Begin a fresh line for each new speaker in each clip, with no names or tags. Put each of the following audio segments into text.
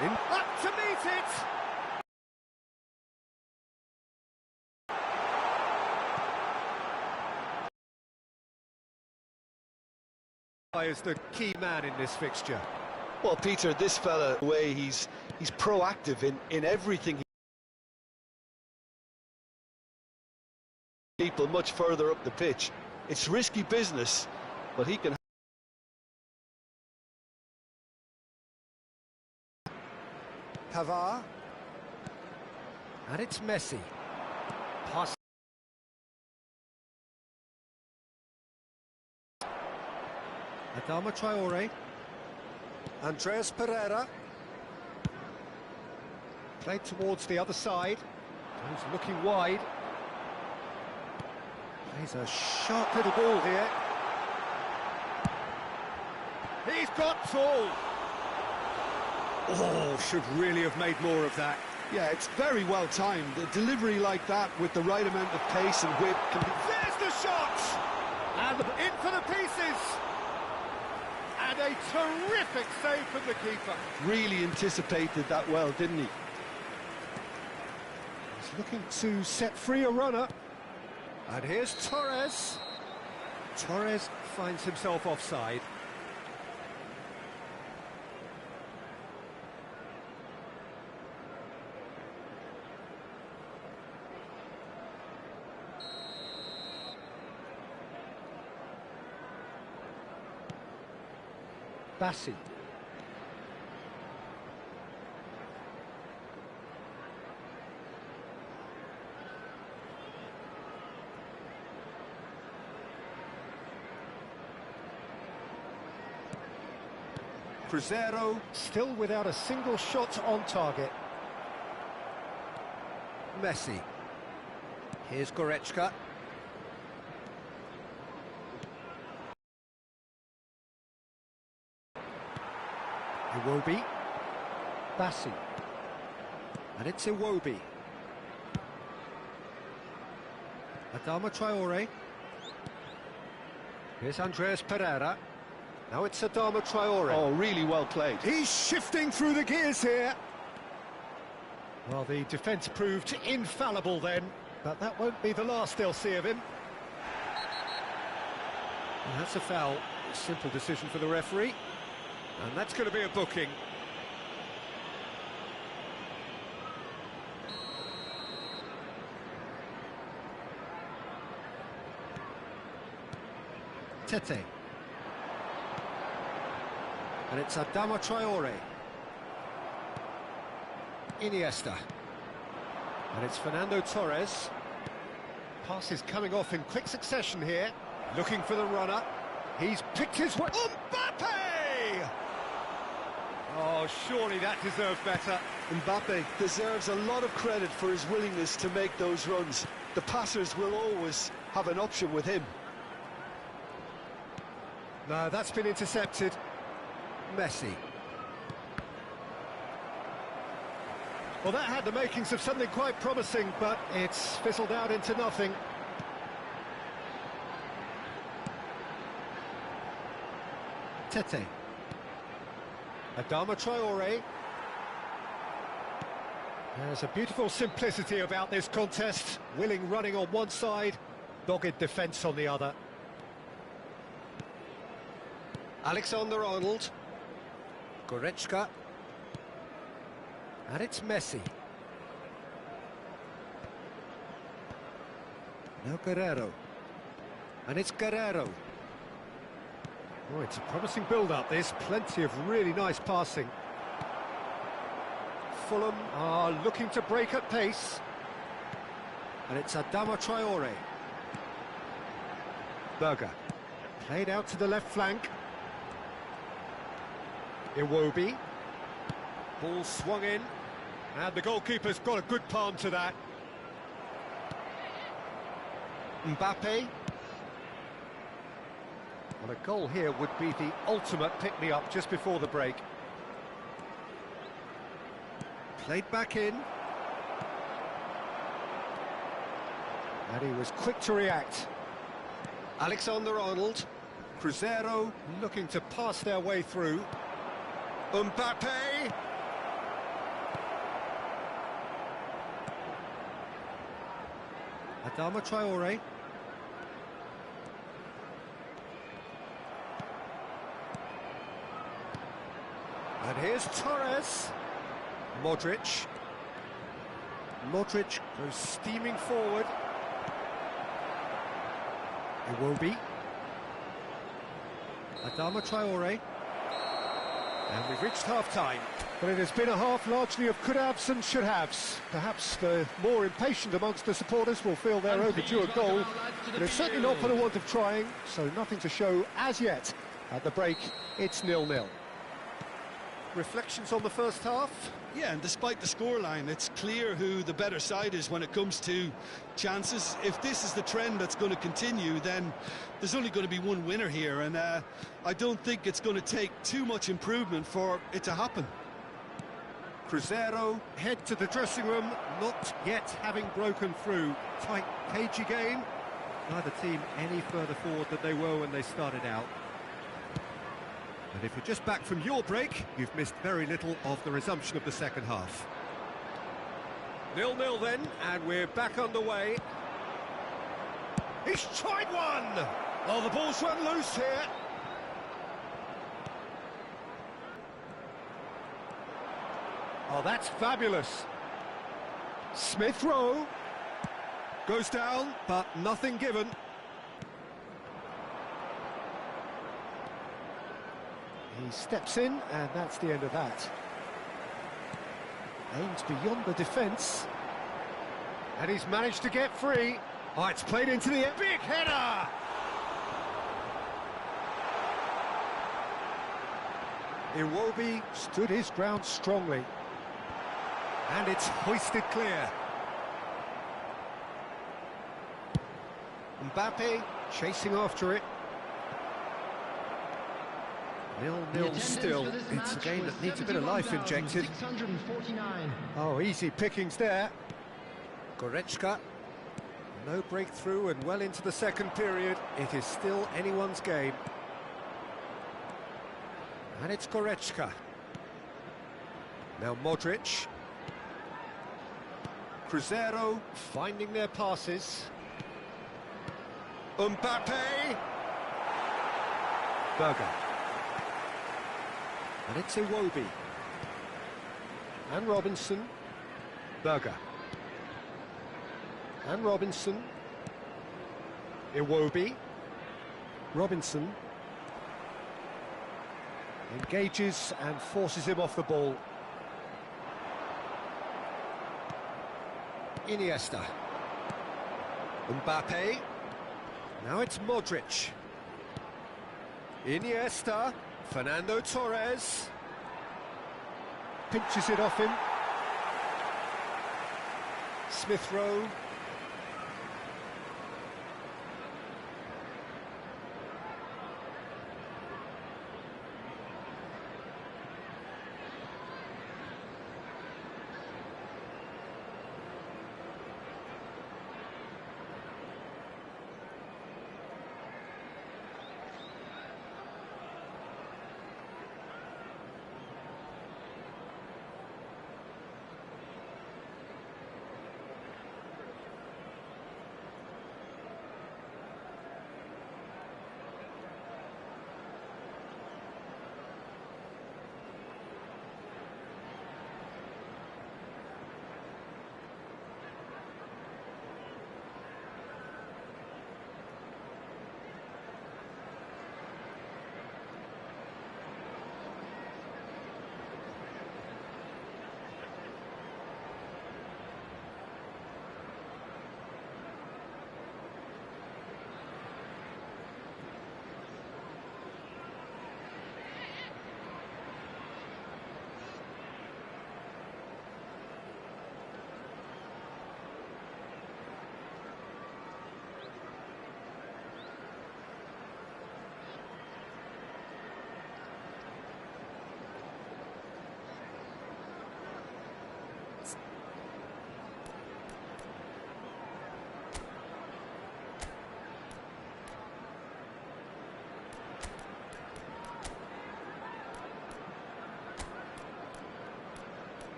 Up to meet it! Is the key man in this fixture.
Well, Peter, this fella, the way he's proactive in everything. People much further up the pitch. It's risky business, but he can.
Pavard. And it's Messi. Pass. Adama Traore. Andreas Pereira. Played towards the other side. He's looking wide. Plays a sharp little ball here. He's got full. Oh, should really have made more of that.
Yeah, it's very well timed. A delivery like that with the right amount of pace and whip can be...
There's the shot! And in for the pieces! And a terrific save from the keeper.
Really anticipated that well, didn't he?
He's looking to set free a runner. And here's Torres. Torres finds himself offside. Bassi. Cruzeiro still without a single shot on target. Messi. Here's Goretzka. Iwobi. Bassi. And it's Iwobi. Adama Traore. Here's Andreas Pereira. Now it's Adama Traore.
Oh, really well played.
He's shifting through the gears here. Well, the defence proved infallible then, but that won't be the last they'll see of him. And that's a foul. A simple decision for the referee. And that's going to be a booking. Tete. And it's Adama Traore. Iniesta. And it's Fernando Torres. Pass is coming off in quick succession here. Looking for the runner. He's picked his way. Mbappe! Oh, surely that deserved better.
Mbappe deserves a lot of credit for his willingness to make those runs. The passers will always have an option with him.
No, that's been intercepted. Messi. Well, that had the makings of something quite promising, but it's fizzled out into nothing. Tete. Adama Traore. There's a beautiful simplicity about this contest. Willing running on one side, dogged defence on the other. Alexander-Arnold. Goretzka. And it's Messi. Now Guerrero. And it's Guerrero. Oh, it's a promising build-up, this. Plenty of really nice passing. Fulham are looking to break at pace. And it's Adama Traore. Berger. Played out to the left flank. Iwobi. Ball swung in. And the goalkeeper's got a good palm to that. Mbappe. Well, a goal here would be the ultimate pick-me-up just before the break. Played back in. And he was quick to react. Alexander-Arnold. Cruzeiro looking to pass their way through. Mbappe. Adama Traore. And here's Torres. Modric. Modric goes steaming forward. Iwobi. Adama Traore. And we've reached half-time. But it has been a half largely of could-haves and should-haves. Perhaps the more impatient amongst the supporters will feel they're overdue a goal, but it's certainly not for the want of trying, so nothing to show as yet. At the break, it's 0-0. Reflections on the first half?
Yeah, and despite the scoreline, it's clear who the better side is when it comes to chances. If this is the trend that's going to continue, then there's only going to be one winner here, and I don't think it's going to take too much improvement for it to happen.
Cruzeiro head to the dressing room, not yet having broken through. Tight, cagey game. Neither team any further forward than they were when they started out. And if you're just back from your break, you've missed very little of the resumption of the second half. 0-0 then, and we're back underway. He's tried one! Oh, the ball's run loose here. Oh, that's fabulous. Smith Rowe goes down, but nothing given. He steps in, and that's the end of that. Aims beyond the defence. And he's managed to get free. Oh, it's played into the big header! Iwobi stood his ground strongly. And it's hoisted clear. Mbappe chasing after it. 0-0 still. It's a game that needs a bit of life injected. Oh, easy pickings there. Goretzka. No breakthrough and well into the second period. It is still anyone's game. And it's Goretzka. Now Modric. Cruzeiro finding their passes. Mbappe. Berger. And it's Iwobi. And Robinson. Berger. And Robinson. Iwobi. Robinson. Engages and forces him off the ball. Iniesta. Mbappe. Now it's Modric. Iniesta. Fernando Torres. Pinches it off him. Smith Rowe.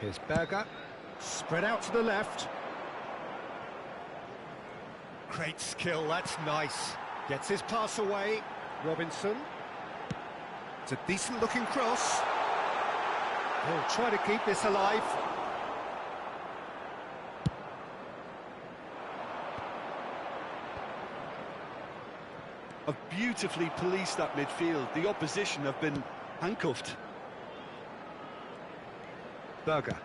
Here's Berger, spread out to the left. Great skill, that's nice. Gets his pass away. Robinson. It's a decent-looking cross. He'll try to keep this alive.
Have beautifully policed that midfield. The opposition have been handcuffed.
Berger.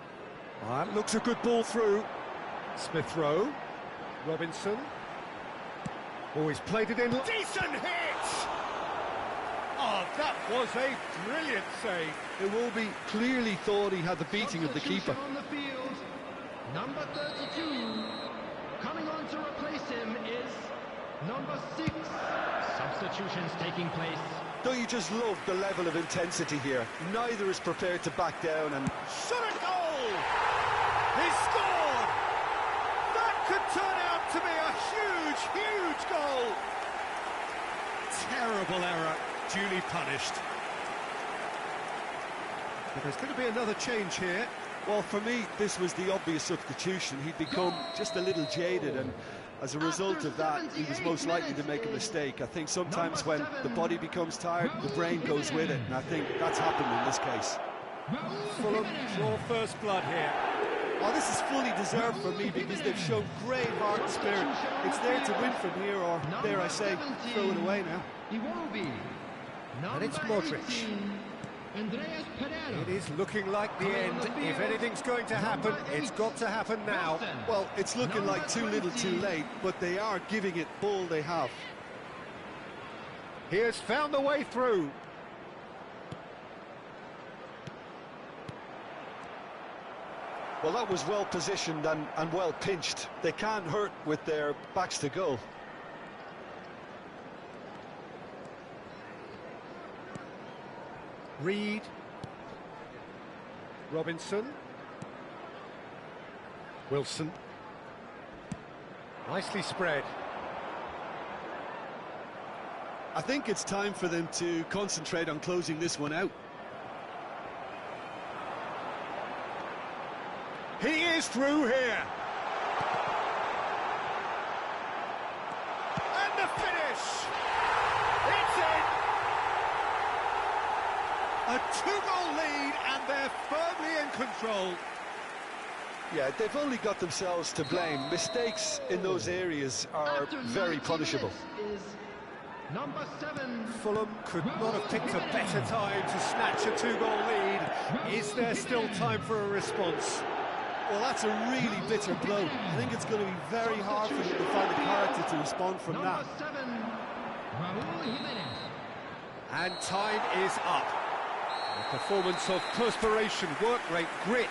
That looks a good ball through. Smith Rowe. Robinson. Oh, he's played it in. Decent hit! Oh, that was a brilliant save.
Iwobi clearly thought he had the beating of the keeper.
On the field, number 32. Coming on to replace him is number 6. Substitutions taking place.
Don't you just love the level of intensity here? Neither is prepared to back down and...
Shot a goal! He scored! That could turn out to be a huge, huge goal! Terrible error, duly punished. But there's going to be another change here.
Well, for me, this was the obvious substitution. He'd become just a little jaded, and as a result of that, he was most likely to make a mistake. I think sometimes when the body becomes tired, the brain goes with it, and I think that's happened in this case.
Fulham draw first blood here.
Oh, this is fully deserved for me because they've shown great heart and spirit. It's there to win from here, or dare I say, throw it away now.
And it's Modric. It is looking like the end. If anything's going to happen, it's got to happen now.
Well, it's looking like too little too late, but they are giving it all they have.
He has found the way through.
Well, that was well positioned and well pinched. They can't hurt with their backs to goal.
Reed. Robinson. Wilson. Nicely spread.
I think it's time for them to concentrate on closing this one out.
He is through here. And the finish. It's in. A 2-goal lead, and they're firmly in control.
Yeah, they've only got themselves to blame. Mistakes in those areas are very punishable.
Number 7.
Fulham could not have picked a better time to snatch a 2-goal lead. Is there still time for a response?
Well, that's a really bitter blow. I think it's going to be very hard for them to find the character to respond from that.
And time is up. A performance of perspiration, work rate, grit,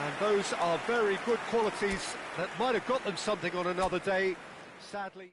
and those are very good qualities that might have got them something on another day, sadly.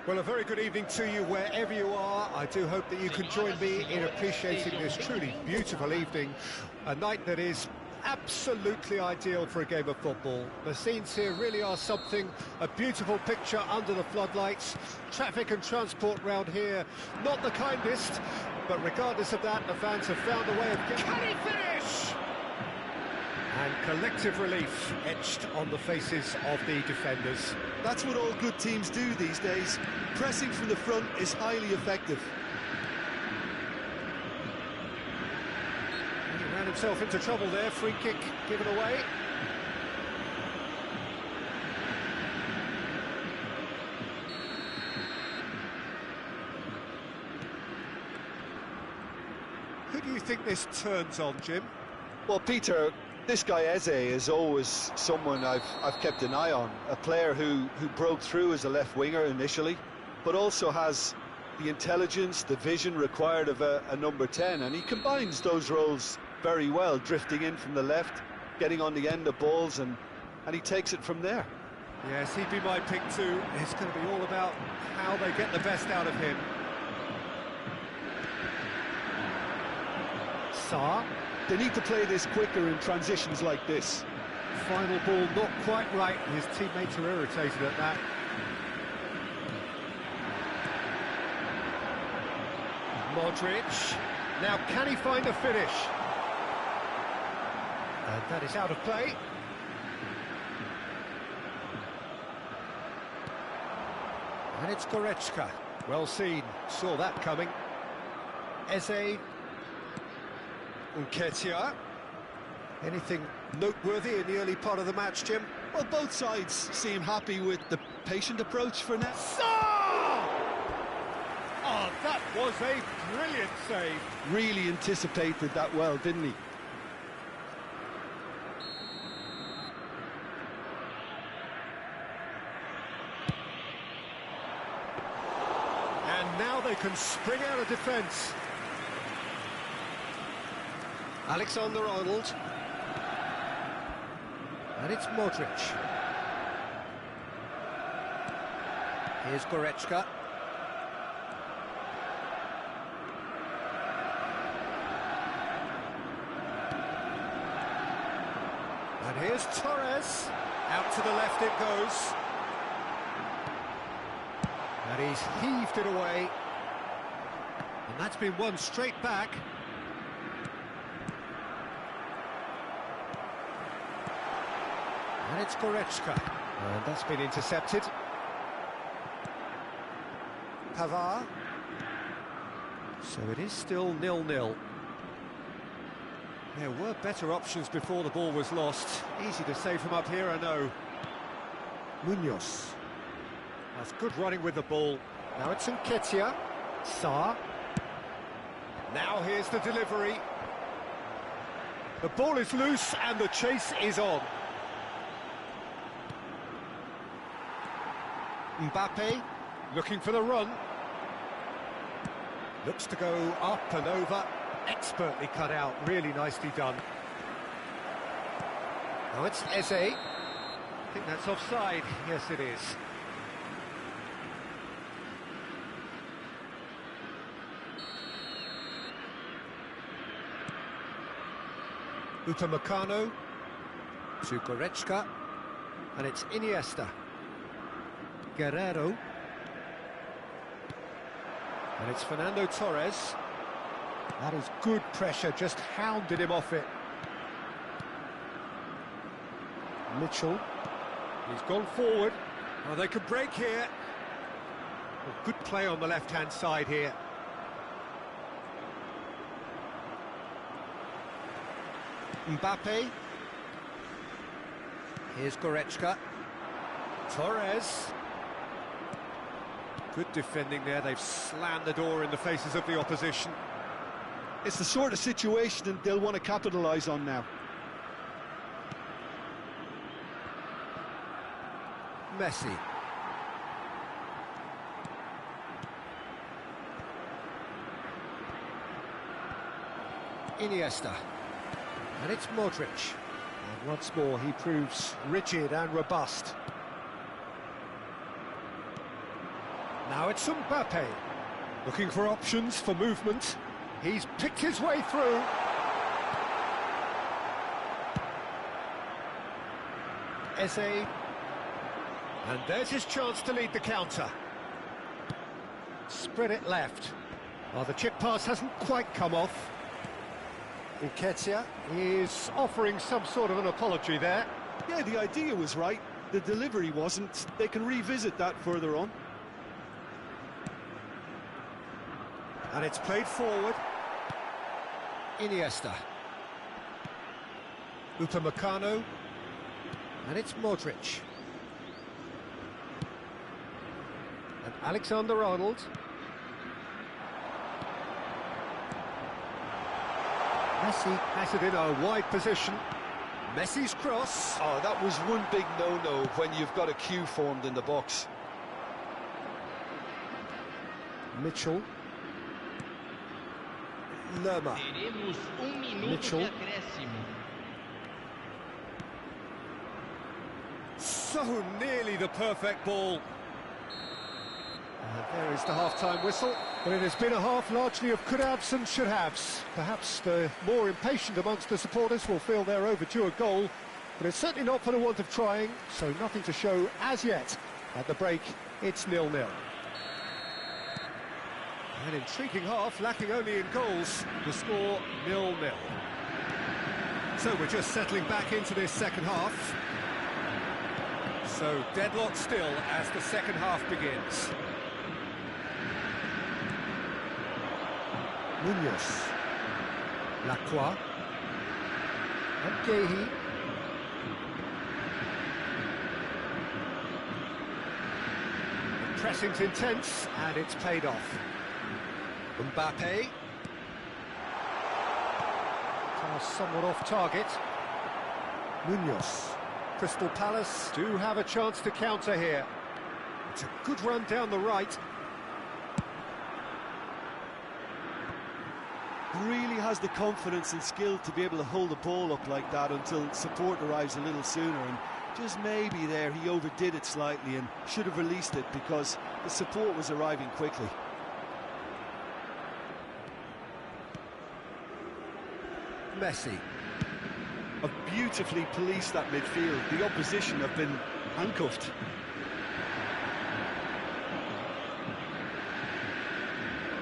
Well, a very good evening to you wherever you are. I do hope that you can join me in appreciating this truly beautiful evening, a night that is absolutely ideal for a game of football. The scenes here really are something, a beautiful picture under the floodlights. Traffic and transport round here, not the kindest, but regardless of that, the fans have found a way of getting... Can he finish? And collective relief etched on the faces of the defenders.
That's what all good teams do these days. Pressing from the front is highly effective.
And he ran himself into trouble there, free kick given away. Who do you think this turns on, Jim?
Well, Peter, this guy Eze is always someone I've kept an eye on. A player who broke through as a left winger initially, but also has the intelligence, the vision required of a number 10, and he combines those roles very well, drifting in from the left, getting on the end of balls, and he takes it from there.
Yes, he'd be my pick too. It's going to be all about how they get the best out of him. Sarr.
They need to play this quicker in transitions like this.
Final ball not quite right. His teammates are irritated at that. Modric. Now can he find a finish? And that is out of play. And it's Goretzka. Well seen. Saw that coming. Eze. Nketiah. Anything noteworthy in the early part of the match, Jim?
Well, both sides seem happy with the patient approach for now.
Oh, that was a brilliant save.
Really anticipated that well, didn't he?
And now they can spring out of defence. Alexander-Arnold. And it's Modric. Here's Goretzka. And here's Torres. Out to the left it goes. And he's heaved it away. And that's been won straight back. And it's Goretzka. And that's been intercepted. Pavard. So it is still 0-0. There were better options before the ball was lost. Easy to say from up here, I know. Munoz. That's good running with the ball. Now it's Nketiah. Sarr. Now here's the delivery. The ball is loose and the chase is on. Mbappe looking for the run. Looks to go up and over. Expertly cut out, really nicely done. Now it's Eze. I think that's offside. Yes, it is. Upamecano to Goretzka. And it's Iniesta. Guerrero. And it's Fernando Torres. That is good pressure, just hounded him off it. Mitchell. He's gone forward. Oh, they could break here. Well, good play on the left-hand side here. Mbappe. Here's Goretzka. Torres. Good defending there. They've slammed the door in the faces of the opposition.
It's the sort of situation that they'll want to capitalise on now.
Messi. Iniesta. And it's Modric. And once more he proves rigid and robust. Now it's Mbappe. Looking for options for movement. He's picked his way through. Eze. And there's his chance to lead the counter. Spread it left. Well, the chip pass hasn't quite come off. Nketiah is offering some sort of an apology there.
Yeah, the idea was right. The delivery wasn't. They can revisit that further on.
And it's played forward. Iniesta. Upamecano. And it's Modric. And Alexander-Arnold. Messi has it in a wide position. Messi's cross.
Oh, that was one big no-no when you've got a queue formed in the box.
Mitchell. Lerma. Mitchell. So nearly the perfect ball. And there is the half-time whistle. But it has been a half largely of could-haves and should-haves. Perhaps the more impatient amongst the supporters will feel they're overdue a goal, but it's certainly not for the want of trying, so nothing to show as yet. At the break, it's 0-0. An intriguing half, lacking only in goals. The score 0-0. So we're just settling back into this second half. So deadlock still as the second half begins. Munoz, Lacroix, and Guéhi. The pressing's intense, and it's paid off. Mbappe. Pass somewhat off target. Munoz. Crystal Palace do have a chance to counter here. It's a good run down the right.
Really has the confidence and skill to be able to hold the ball up like that until support arrives a little sooner, and just maybe there he overdid it slightly and should have released it because the support was arriving quickly.
Messi.
Have beautifully policed that midfield. The opposition have been handcuffed.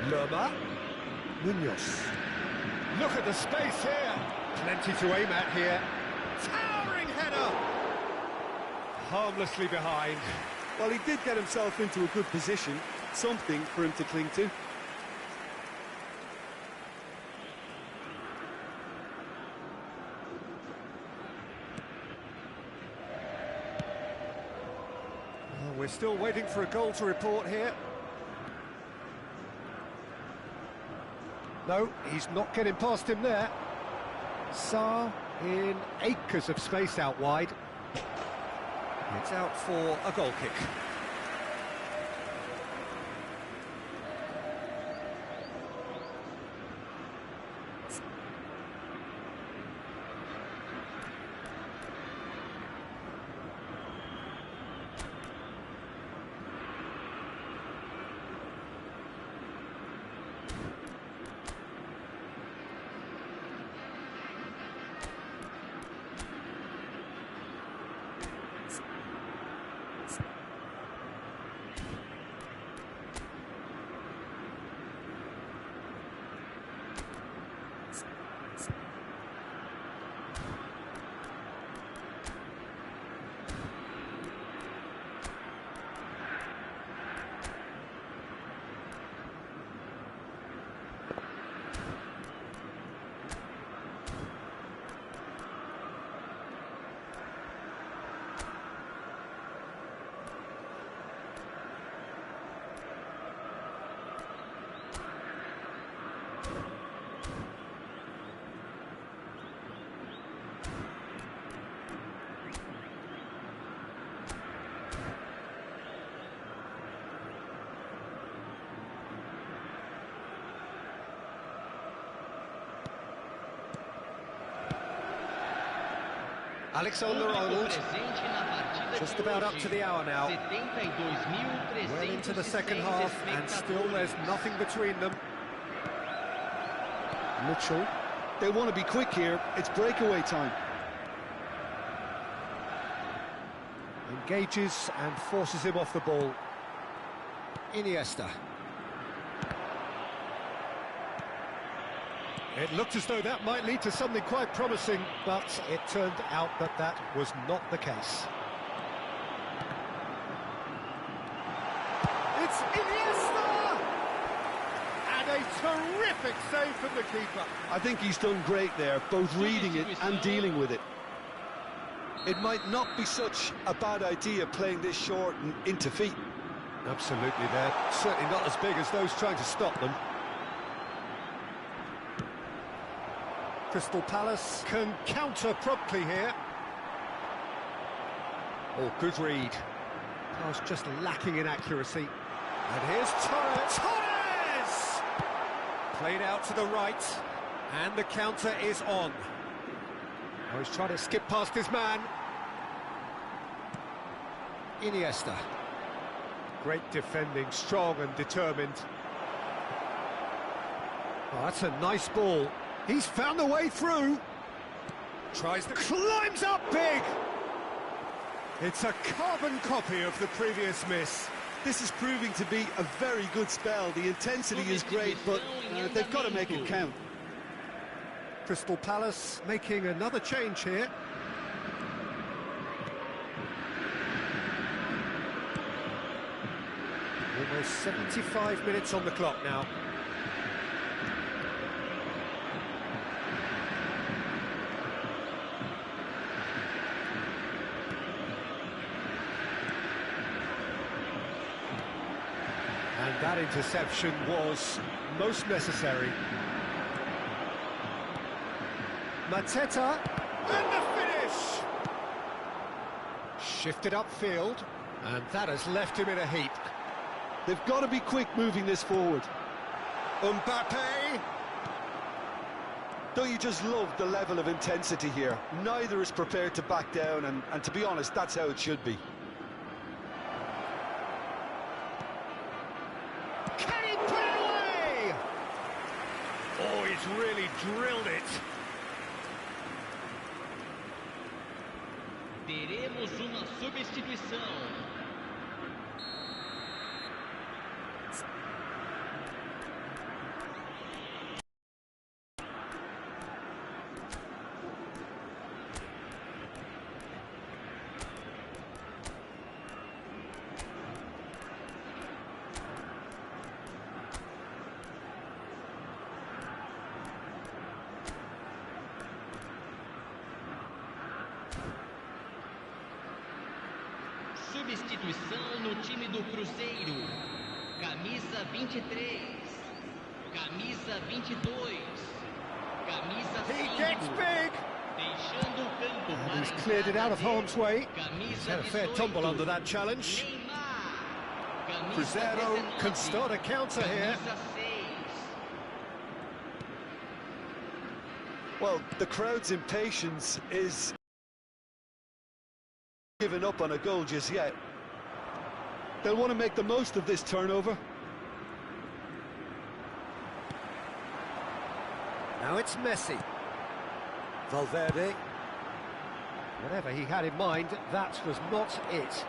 Lerma. Munoz. Look at the space here. Plenty to aim at here. Towering header. Harmlessly behind.
Well, he did get himself into a good position. Something for him to cling to.
Well, we're still waiting for a goal to report here. No, he's not getting past him there. Sarr in acres of space out wide. It's out for a goal kick. Alexander-Arnold, just about up to the hour now. Well into the second half, and still there's nothing between them. Mitchell.
They want to be quick here. It's breakaway time.
Engages and forces him off the ball. Iniesta. It looked as though that might lead to something quite promising, but it turned out that that was not the case. It's Iniesta! And a terrific save from the keeper.
I think he's done great there, both reading it and dealing with it. It might not be such a bad idea playing this short and into feet.
Absolutely, they're certainly not as big as those trying to stop them. Crystal Palace can counter promptly here. Oh, good read. Pass just lacking in accuracy. And here's Torres. Torres! Played out to the right, and the counter is on. Oh, he's trying to skip past his man. Iniesta. Great defending, strong and determined. Oh, that's a nice ball. He's found a way through. Tries to... climbs up big! It's a carbon copy of the previous miss.
This is proving to be a very good spell. The intensity is great, but they've got to make it count.
Crystal Palace making another change here. Almost 75 minutes on the clock now. And that interception was most necessary. Mateta, and the finish! Shifted upfield, and that has left him in a heap.
They've got to be quick moving this forward.
Mbappe!
Don't you just love the level of intensity here? Neither is prepared to back down, and to be honest, that's how it should be.
Can he put it away? Oh, he's really drilled it.
Teremos uma substituição. Substituição no time do Cruzeiro. Camisa 23. Camisa 22. Camisa 5.
He gets big!
Deixando o campo
And
para
he's cleared it out of harm's way. He's
Camisa
had a fair
18.
tumble under that challenge.
Neymar. Camisa
Cruzeiro
19.
can start a counter here.
Camisa 6.
Well, the crowd's impatience is given up on a goal just yet. They'll want to make the most of this turnover.
Now it's Messi. Valverde. Whatever he had in mind, that was not it.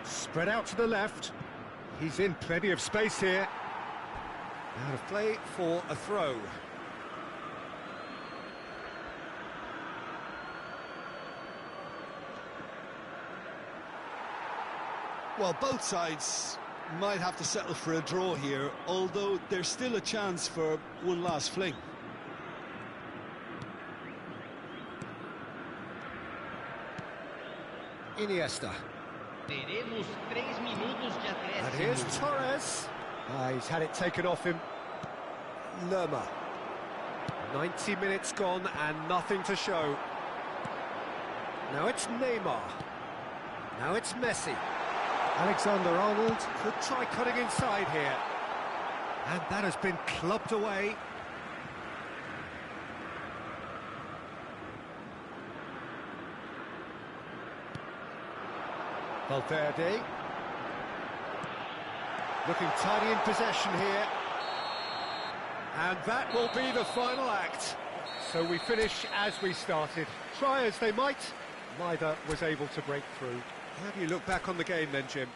Spread out to the left. He's in plenty of space here. Out of play for a throw.
Well, both sides might have to settle for a draw here, although there's still a chance for one last fling.
Iniesta.
Teremos 3 minutos de
And
acréscimo.
here's Torres. He's had it taken off him. Lerma. 90 minutes gone and nothing to show. Now it's Neymar. Now it's Messi. Alexander-Arnold could try cutting inside here. And that has been clubbed away. Valverde. Looking tidy in possession here. And that will be the final act. So we finish as we started. Try as they might, neither was able to break through. How do you look back on the game then, Jim?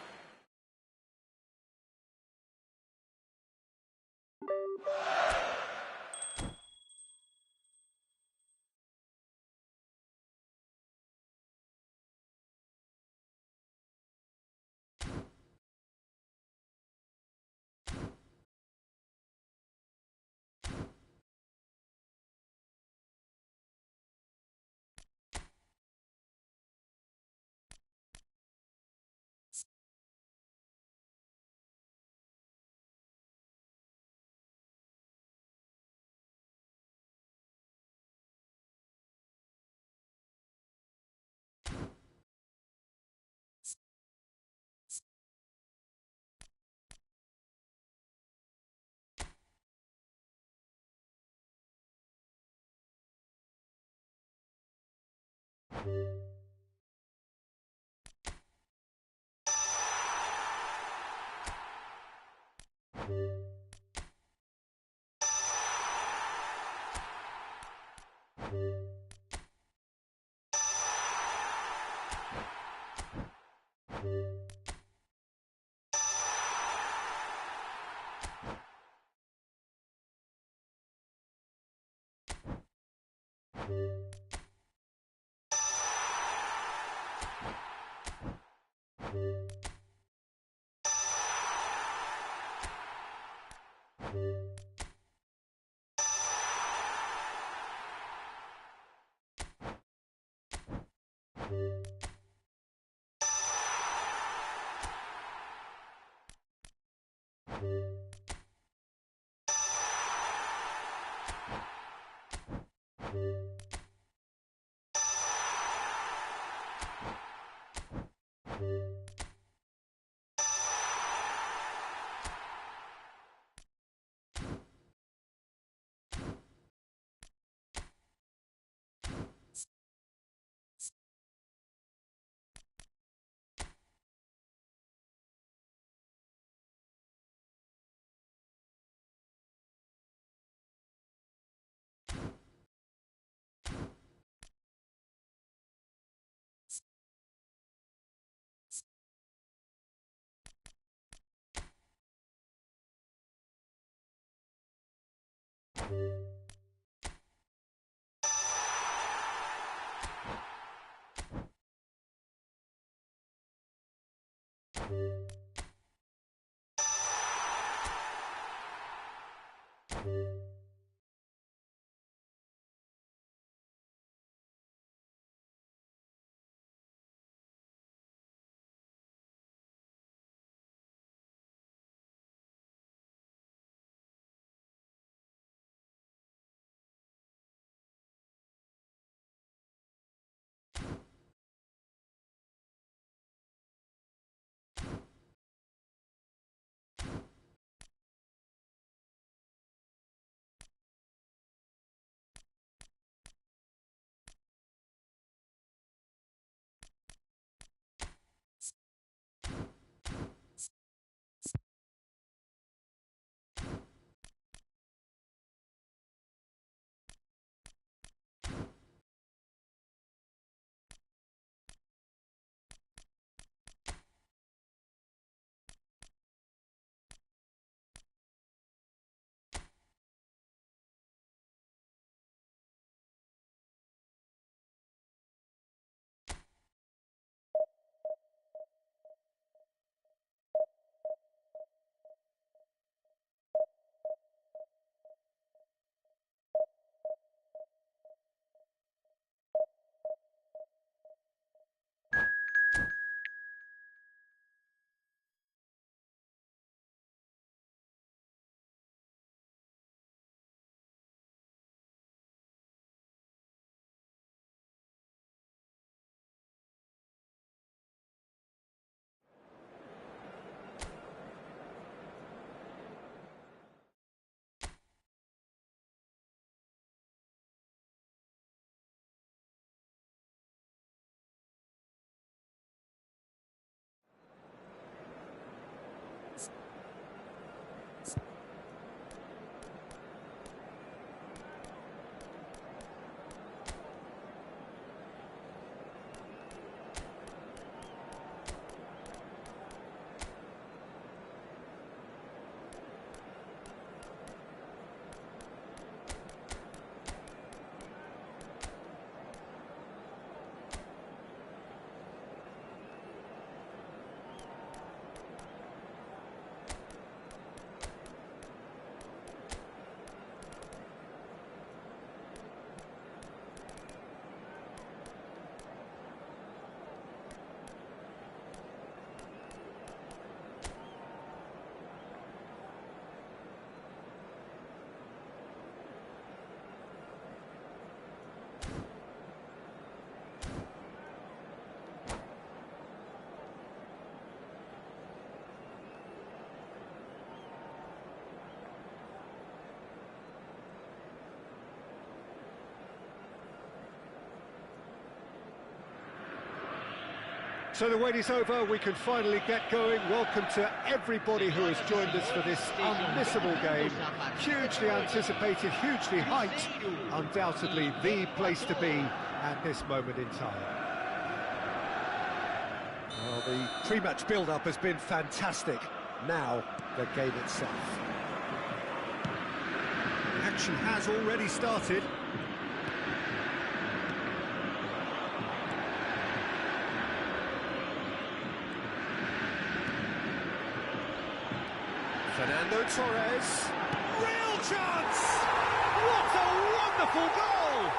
So the wait is over, we can finally get going. Welcome to everybody who has joined us for this unmissable game. Hugely anticipated, hugely hyped, undoubtedly the place to be at this moment in time. Well, the pre-match build-up has been fantastic. Now, the game itself. Action has already started. Fernando Torres, real chance! What a wonderful goal!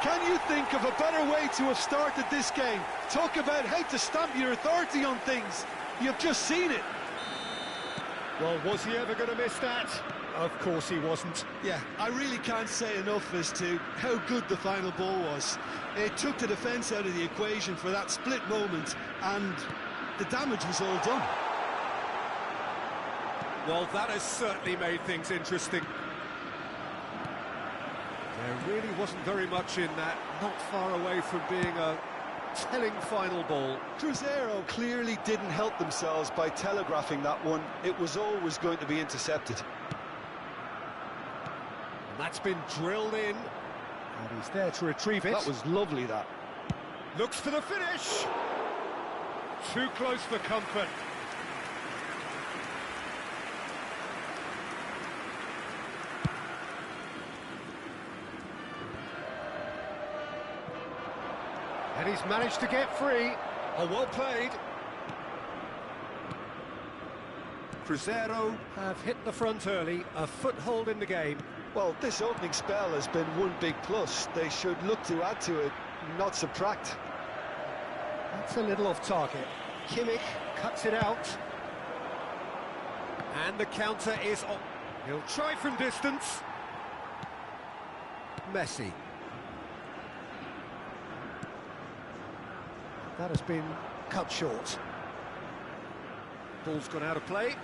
Can you think of a better way to have started this game? Talk about how to stamp your authority on things. You've just seen it.
Well, was he ever going to miss that? Of course he wasn't.
Yeah, I really can't say enough as to how good the final ball was. It took the defence out of the equation for that split moment, and the damage was all done.
Well, that has certainly made things interesting. There really wasn't very much in that, not far away from being a telling final ball.
Cruzeiro clearly didn't help themselves by telegraphing that one. It was always going to be intercepted.
And that's been drilled in, and he's there to retrieve it.
That was lovely, that.
Looks for the finish. Too close for comfort. And he's managed to get free. Oh, well played. Cruzeiro have hit the front early, a foothold in the game.
Well, this opening spell has been one big plus. They should look to add to it, not subtract.
That's a little off target. Kimmich cuts it out. And the counter is on. He'll try from distance. Messi. That has been cut short. Ball's gone out of play.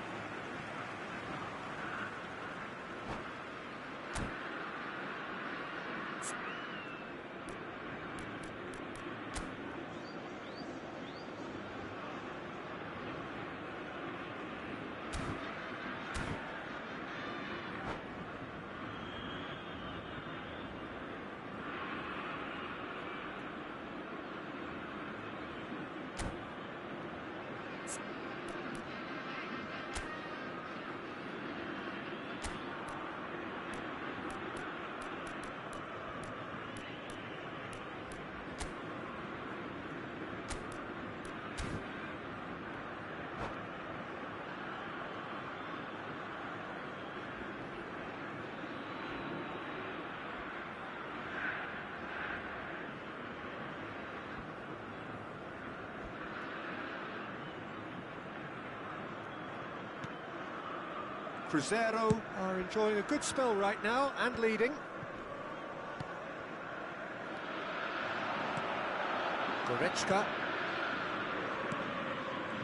Cruzeiro are enjoying a good spell right now and leading. Goretzka.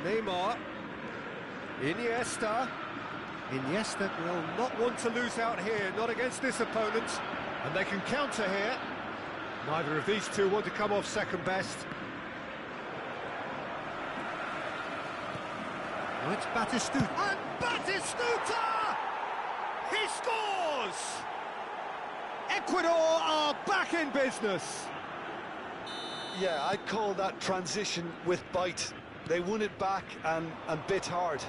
Neymar. Iniesta. Iniesta will not want to lose out here, not against this opponent. And they can counter here. Neither of these two want to come off second best. Oh, it's Batistuta. And Batistuta! He scores! Ecuador are back in business.
Yeah, I'd call that transition with bite. They won it back and bit hard.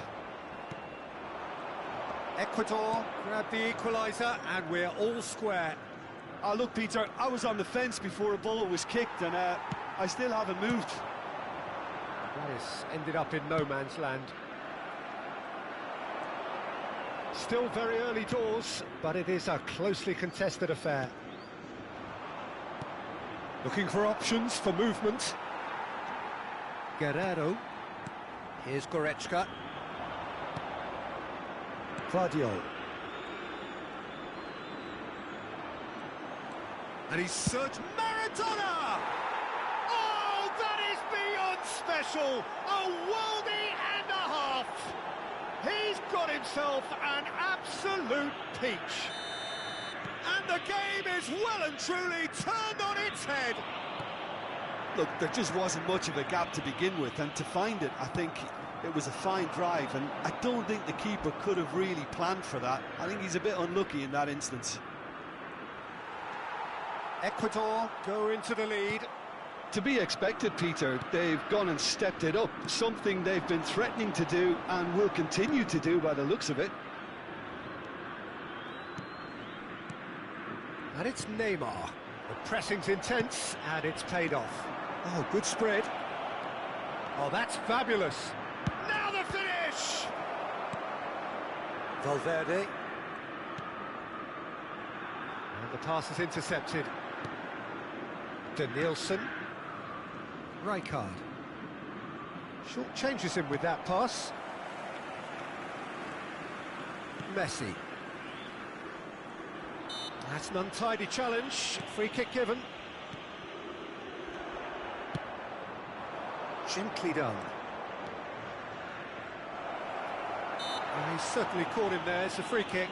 Ecuador grabbed the equaliser and we're all square.
Oh, look, Peter, I was on the fence before a ball was kicked and I still haven't moved.
That has ended up in no man's land. Still very early doors, but it is a closely contested affair. Looking for options for movement. Guerrero. Here's Goretzka. Vardiol. And he's searched Maradona! Oh, that is beyond special! A worldie and a half! He's got himself an absolute peach. And the game is well and truly turned on its head.
Look, there just wasn't much of a gap to begin with, and to find it, I think it was a fine drive, and I don't think the keeper could have really planned for that. I think he's a bit unlucky in that instance.
Ecuador go into the lead.
To be expected, Peter. They've gone and stepped it up, something they've been threatening to do and will continue to do by the looks of it.
And it's Neymar. The pressing's intense, and it's paid off. Oh, good spread. Oh, that's fabulous. Now the finish! Valverde. And the pass is intercepted. Danielson. Rijkaard. Short changes him with that pass. Messi. That's an untidy challenge. Free kick given. Gently done. Well, he's certainly caught him there. It's a free kick.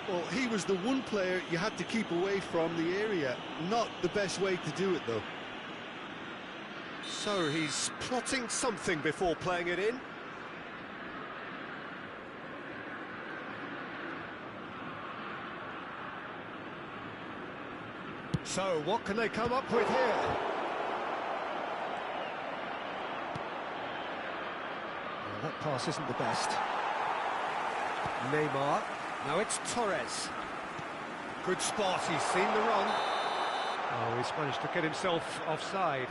Well, he was the one player you had to keep away from the area. Not the best way to do it, though.
So he's plotting something before playing it in. So what can they come up with here? Well, that pass isn't the best. Neymar. Now it's Torres. Good spot, he's seen the run. Oh, he's managed to get himself offside.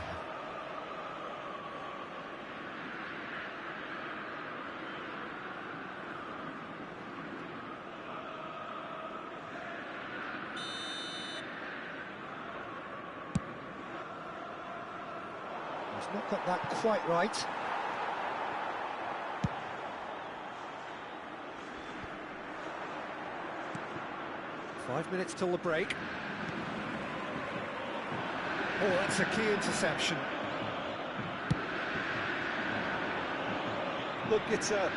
He's not got that quite right. Five minutes till the break. Oh, that's a key interception.
Look, it's a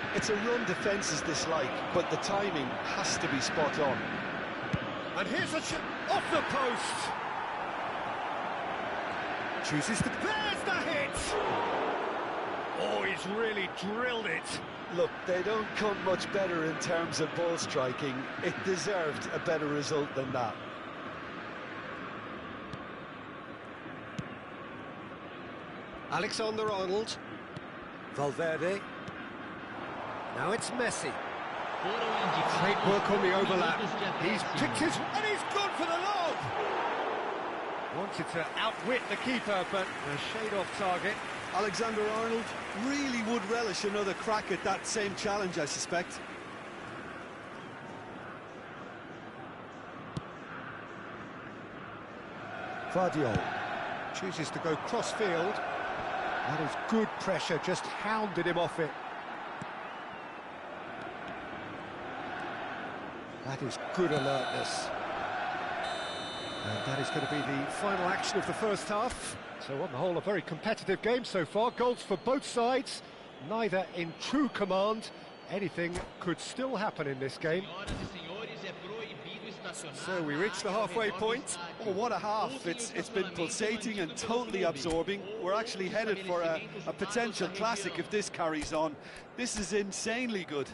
run defence is dislike, but the timing has to be spot on.
And here's a shot off the post. Chooses the... There's the hit! Oh, he's really drilled it.
Look, they don't come much better in terms of ball striking. It deserved a better result than that.
Alexander-Arnold. Valverde. Now it's Messi. Great work on the overlap. He's picked his... and he's gone for the lob! Wanted to outwit the keeper, but a shade off target.
Alexander-Arnold really would relish another crack at that same challenge, I suspect.
Vardiol chooses to go cross-field. That is good pressure, just hounded him off it. That is good alertness. And that is going to be the final action of the first half. So on the whole, a very competitive game so far. Goals for both sides, neither in true command. Anything could still happen in this game. So we reach the halfway point.
Oh, what a half. It's been pulsating and totally absorbing. We're actually headed for a potential classic if this carries on. This is insanely good.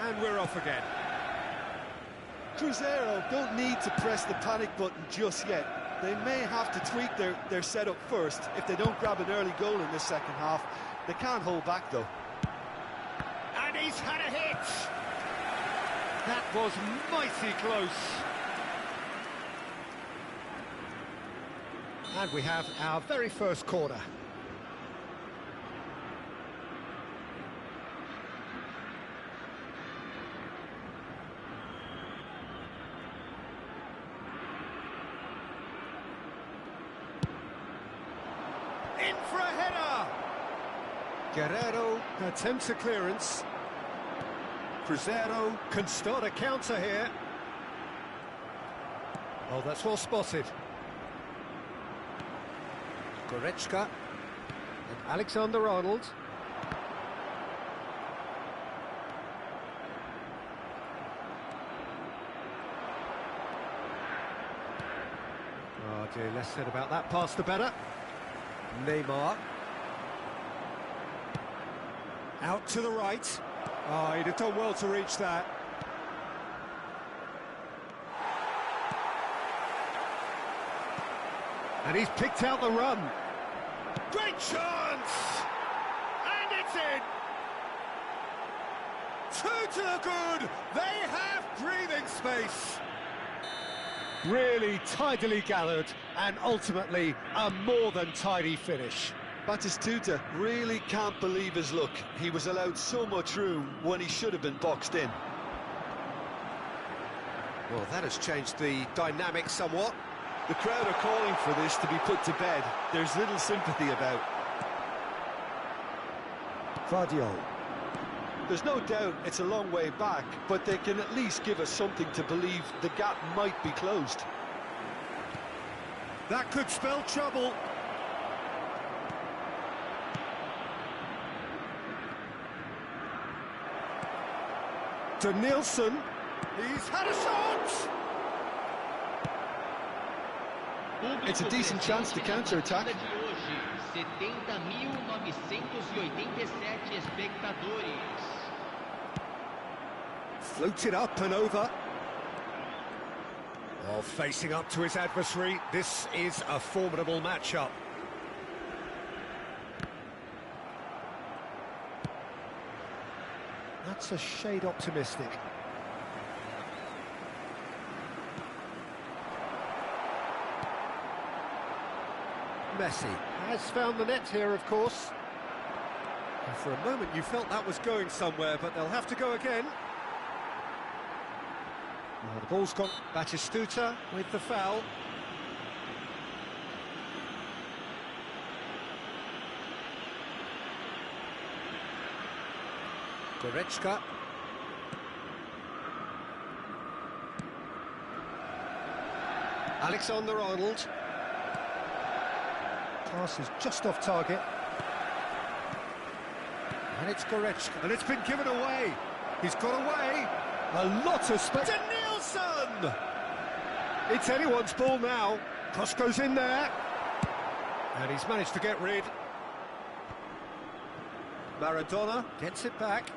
And we're off again.
Cruzeiro don't need to press the panic button just yet. They may have to tweak their setup first if they don't grab an early goal in the second half. They can't hold back, though.
And he's had a hit! That was mighty close. And we have our very first corner. In for a header! Guerrero attempts a clearance. Cruzeiro can start a counter here. Oh, that's well spotted. Goretzka and Alexander-Arnold. Oh dear, less said about that pass the better. Neymar. Out to the right. Oh, he'd have done well to reach that. And he's picked out the run. Great chance! And it's in! Two to the good! They have breathing space! Really tidily gathered, and ultimately a more than tidy finish.
Batistuta really can't believe his luck. He was allowed so much room when he should have been boxed in.
Well, that has changed the dynamic somewhat.
The crowd are calling for this to be put to bed. There's little sympathy about.
Vardiol.
There's no doubt it's a long way back, but they can at least give us something to believe the gap might be closed.
That could spell trouble. To Nielsen. He's had a shot!
It's a decent chance to counter-attack.
70.987 espectadores.
Floated up and over. Oh, facing up to his adversary, this is a formidable matchup. That's a shade optimistic. Messi has found the net here, of course. And for a moment you felt that was going somewhere, but they'll have to go again. Well, the ball's gone. Batistuta with the foul. Goretzka. Alexander-Arnold. Pass is just off target. And it's Goretzka. And it's been given away. He's got away. A lot of space. To Nielsen! It's anyone's ball now. Cross goes in there. And he's managed to get rid. Maradona gets it back.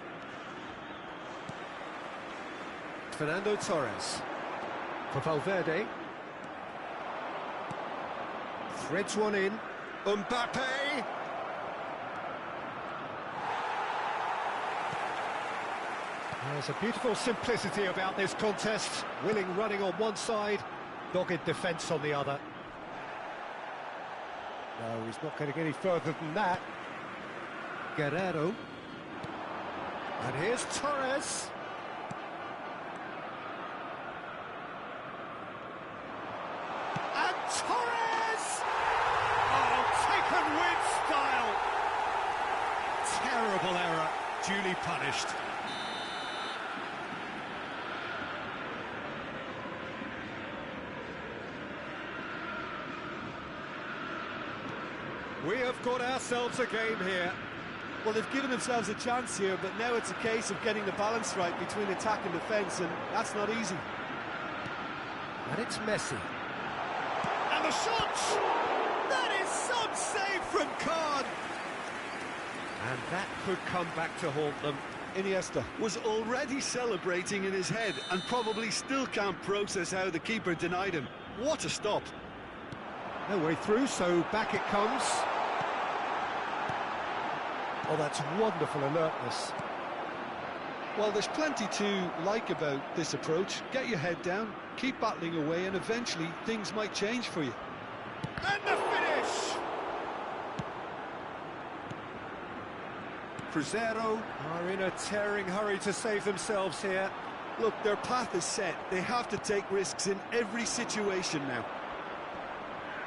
Fernando Torres. For Valverde. Threads one in. Mbappe! There's a beautiful simplicity about this contest. Willing running on one side, dogged defence on the other. No, he's not going to get any further than that. Guerrero. And here's Torres. And Torres! Oh, taken with style! Terrible error, duly punished. We have got ourselves a game here.
Well, they've given themselves a chance here, but now it's a case of getting the balance right between attack and defence, and that's not easy.
And it's Messi. And the shot! That is some save from Kahn! And that could come back to haunt them.
Iniesta was already celebrating in his head and probably still can't process how the keeper denied him. What a stop.
No way through, so back it comes. Oh, that's wonderful alertness.
Well, there's plenty to like about this approach. Get your head down, keep battling away, and eventually things might change for you.
And the finish!
Cruzeiro
are in a tearing hurry to save themselves here.
Look, their path is set. They have to take risks in every situation now.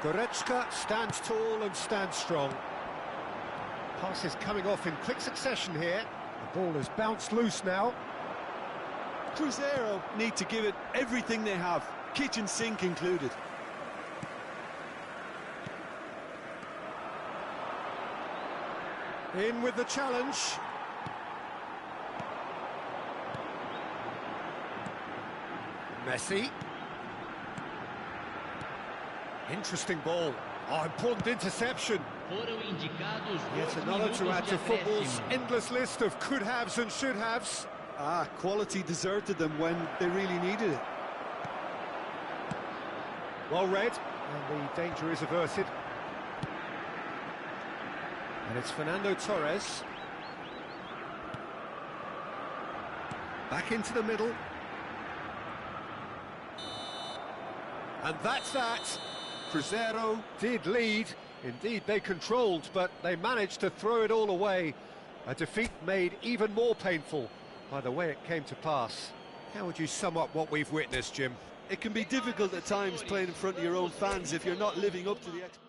Goretzka stands tall and stands strong. Passes coming off in quick succession here. The ball has bounced loose now.
Cruzeiro need to give it everything they have, kitchen sink included.
In with the challenge. Messi. Interesting ball. Oh, important interception. Yet another to add to football's endless list of could-haves and should-haves.
Quality deserted them when they really needed it.
Well read, and the danger is averted. And it's Fernando Torres. Back into the middle. And that's that. Cruzeiro did lead. Indeed, they controlled, but they managed to throw it all away. A defeat made even more painful by the way it came to pass. How would you sum up what we've witnessed, Jim?
It can be difficult at times playing in front of your own fans if you're not living up to the expectations.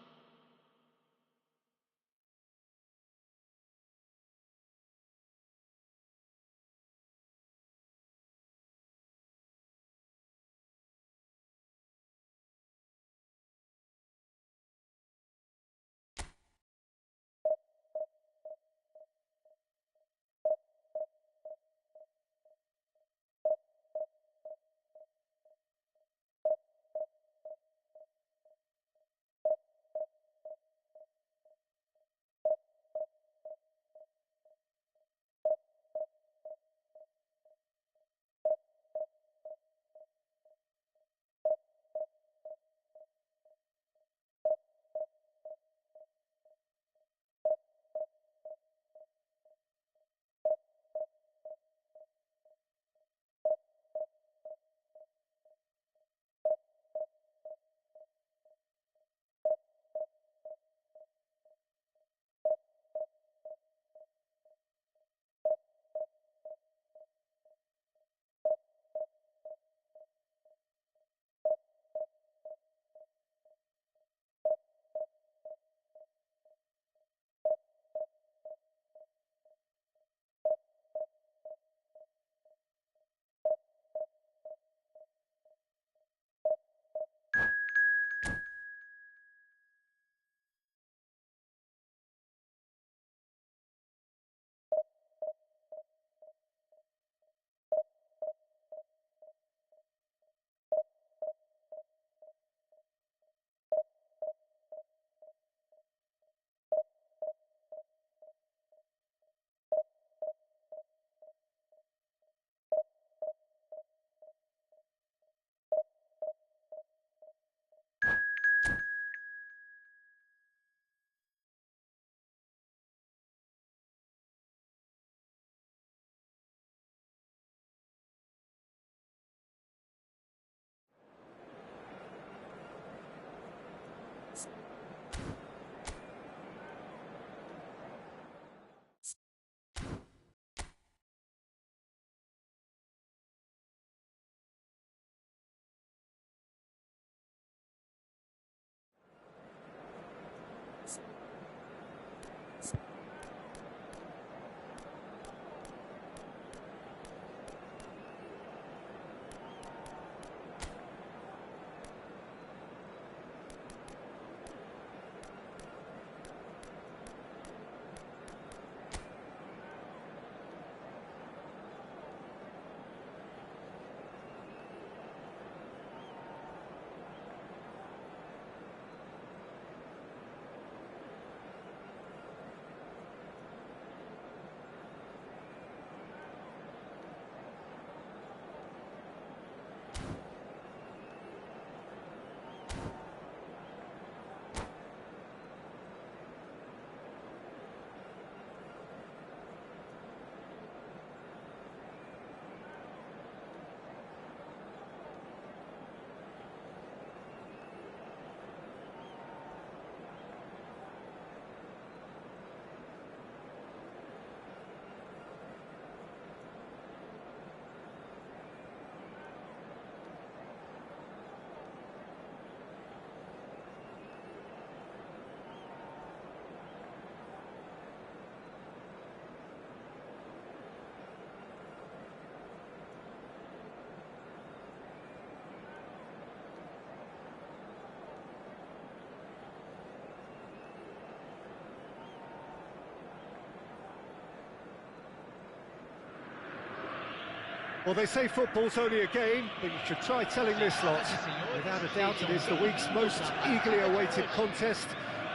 Well, they say football's only a game, but you should try telling this lot. Without a doubt, it is the week's most eagerly awaited contest,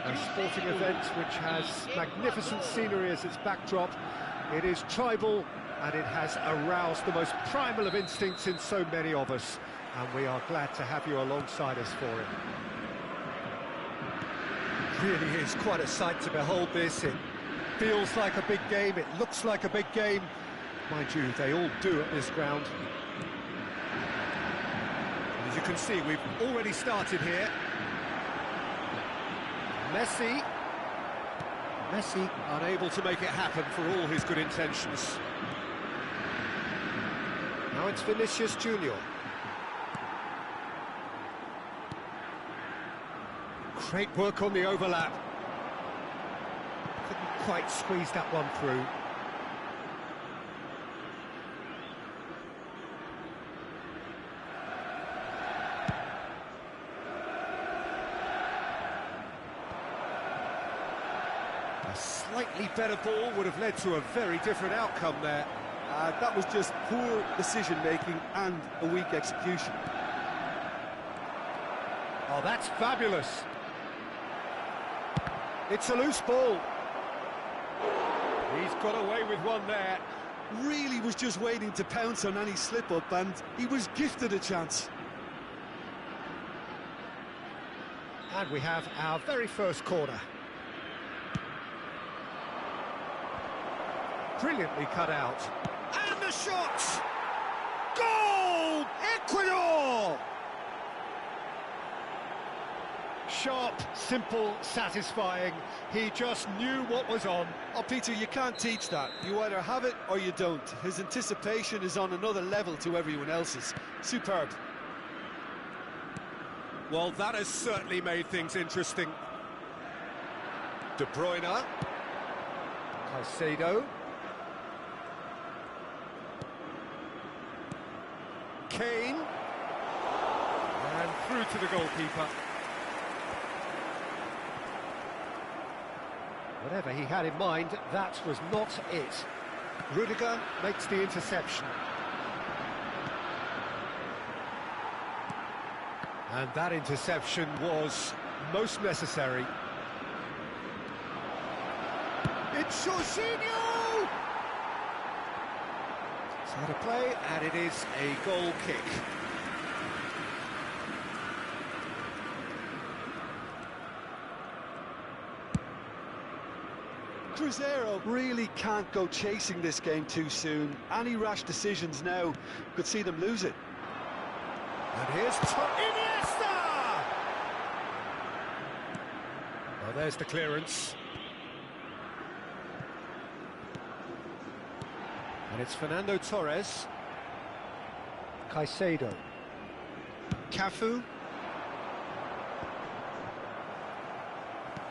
a sporting event which has magnificent scenery as its backdrop. It is tribal, and it has aroused the most primal of instincts in so many of us, and we are glad to have you alongside us for it. Really is quite a sight to behold this. It feels like a big game, it looks like a big game. Mind you, they all do at this ground. As you can see, we've already started here. Messi unable to make it happen for all his good intentions. Now it's Vinicius Junior. Great work on the overlap. Couldn't quite squeeze that one through. A slightly better ball would have led to a very different outcome there.
That was just poor decision-making and a weak execution.
Oh, that's fabulous. It's a loose ball. He's got away with one there.
Really was just waiting to pounce on any slip-up, and he was gifted a chance.
And we have our very first corner. Brilliantly cut out. And the shot! Goal! Ecuador! Sharp, simple, satisfying. He just knew what was on.
Oh, Peter, you can't teach that. You either have it or you don't. His anticipation is on another level to everyone else's. Superb.
Well, that has certainly made things interesting. De Bruyne. Caicedo. Kane. And through to the goalkeeper. Whatever he had in mind, that was not it. Rudiger makes the interception. And that interception was most necessary. It's Jorginho! It's out of play, and it is a goal kick.
Cruzeiro really can't go chasing this game too soon. Any rash decisions now could see them lose it.
And here's Iniesta! Well, there's the clearance. And it's Fernando Torres. Caicedo. Cafu.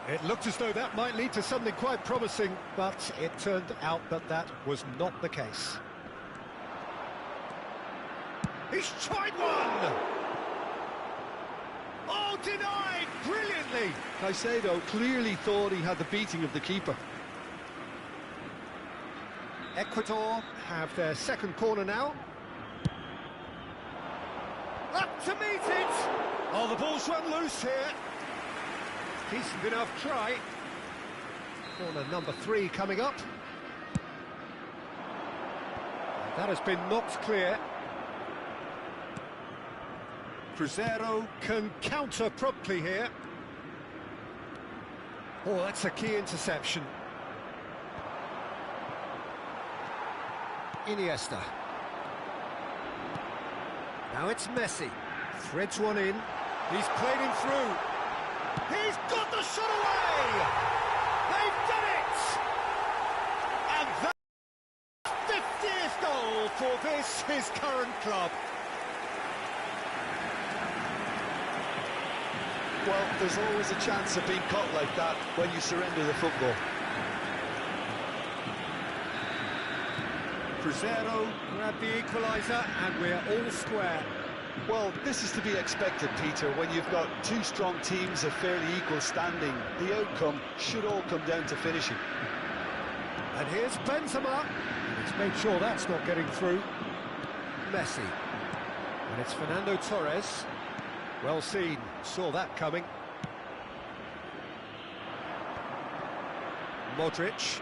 It looked as though that might lead to something quite promising, but it turned out that that was not the case. He's tried one! Oh, denied brilliantly!
Caicedo clearly thought he had the beating of the keeper.
Ecuador have their second corner now. Up to meet it! Oh, the ball's run loose here. Decent enough try. Corner number 3 coming up. That has been knocked clear. Cruzeiro can counter promptly here. Oh, that's a key interception. Iniesta. Now it's Messi. Threads one in. He's played him through. He's got the shot away! They've done it! And that's 50th goal for this, his current club.
Well, there's always a chance of being caught like that when you surrender the football.
Cruzeiro grabbed the equaliser, and we're all square.
Well, this is to be expected, Peter. When you've got two strong teams of fairly equal standing, the outcome should all come down to finishing.
And here's Benzema. He's made sure that's not getting through. Messi. And it's Fernando Torres. Well seen, saw that coming. Modric.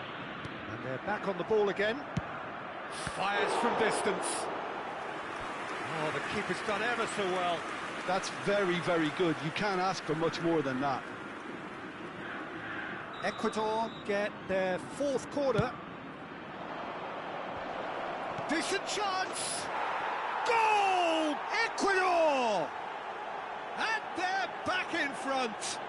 And they're back on the ball again. Fires from distance. Oh, the keeper's done ever so well.
That's very, very good. You can't ask for much more than that.
Ecuador get their fourth corner. Decent chance! Goal! Ecuador! And they're back in front.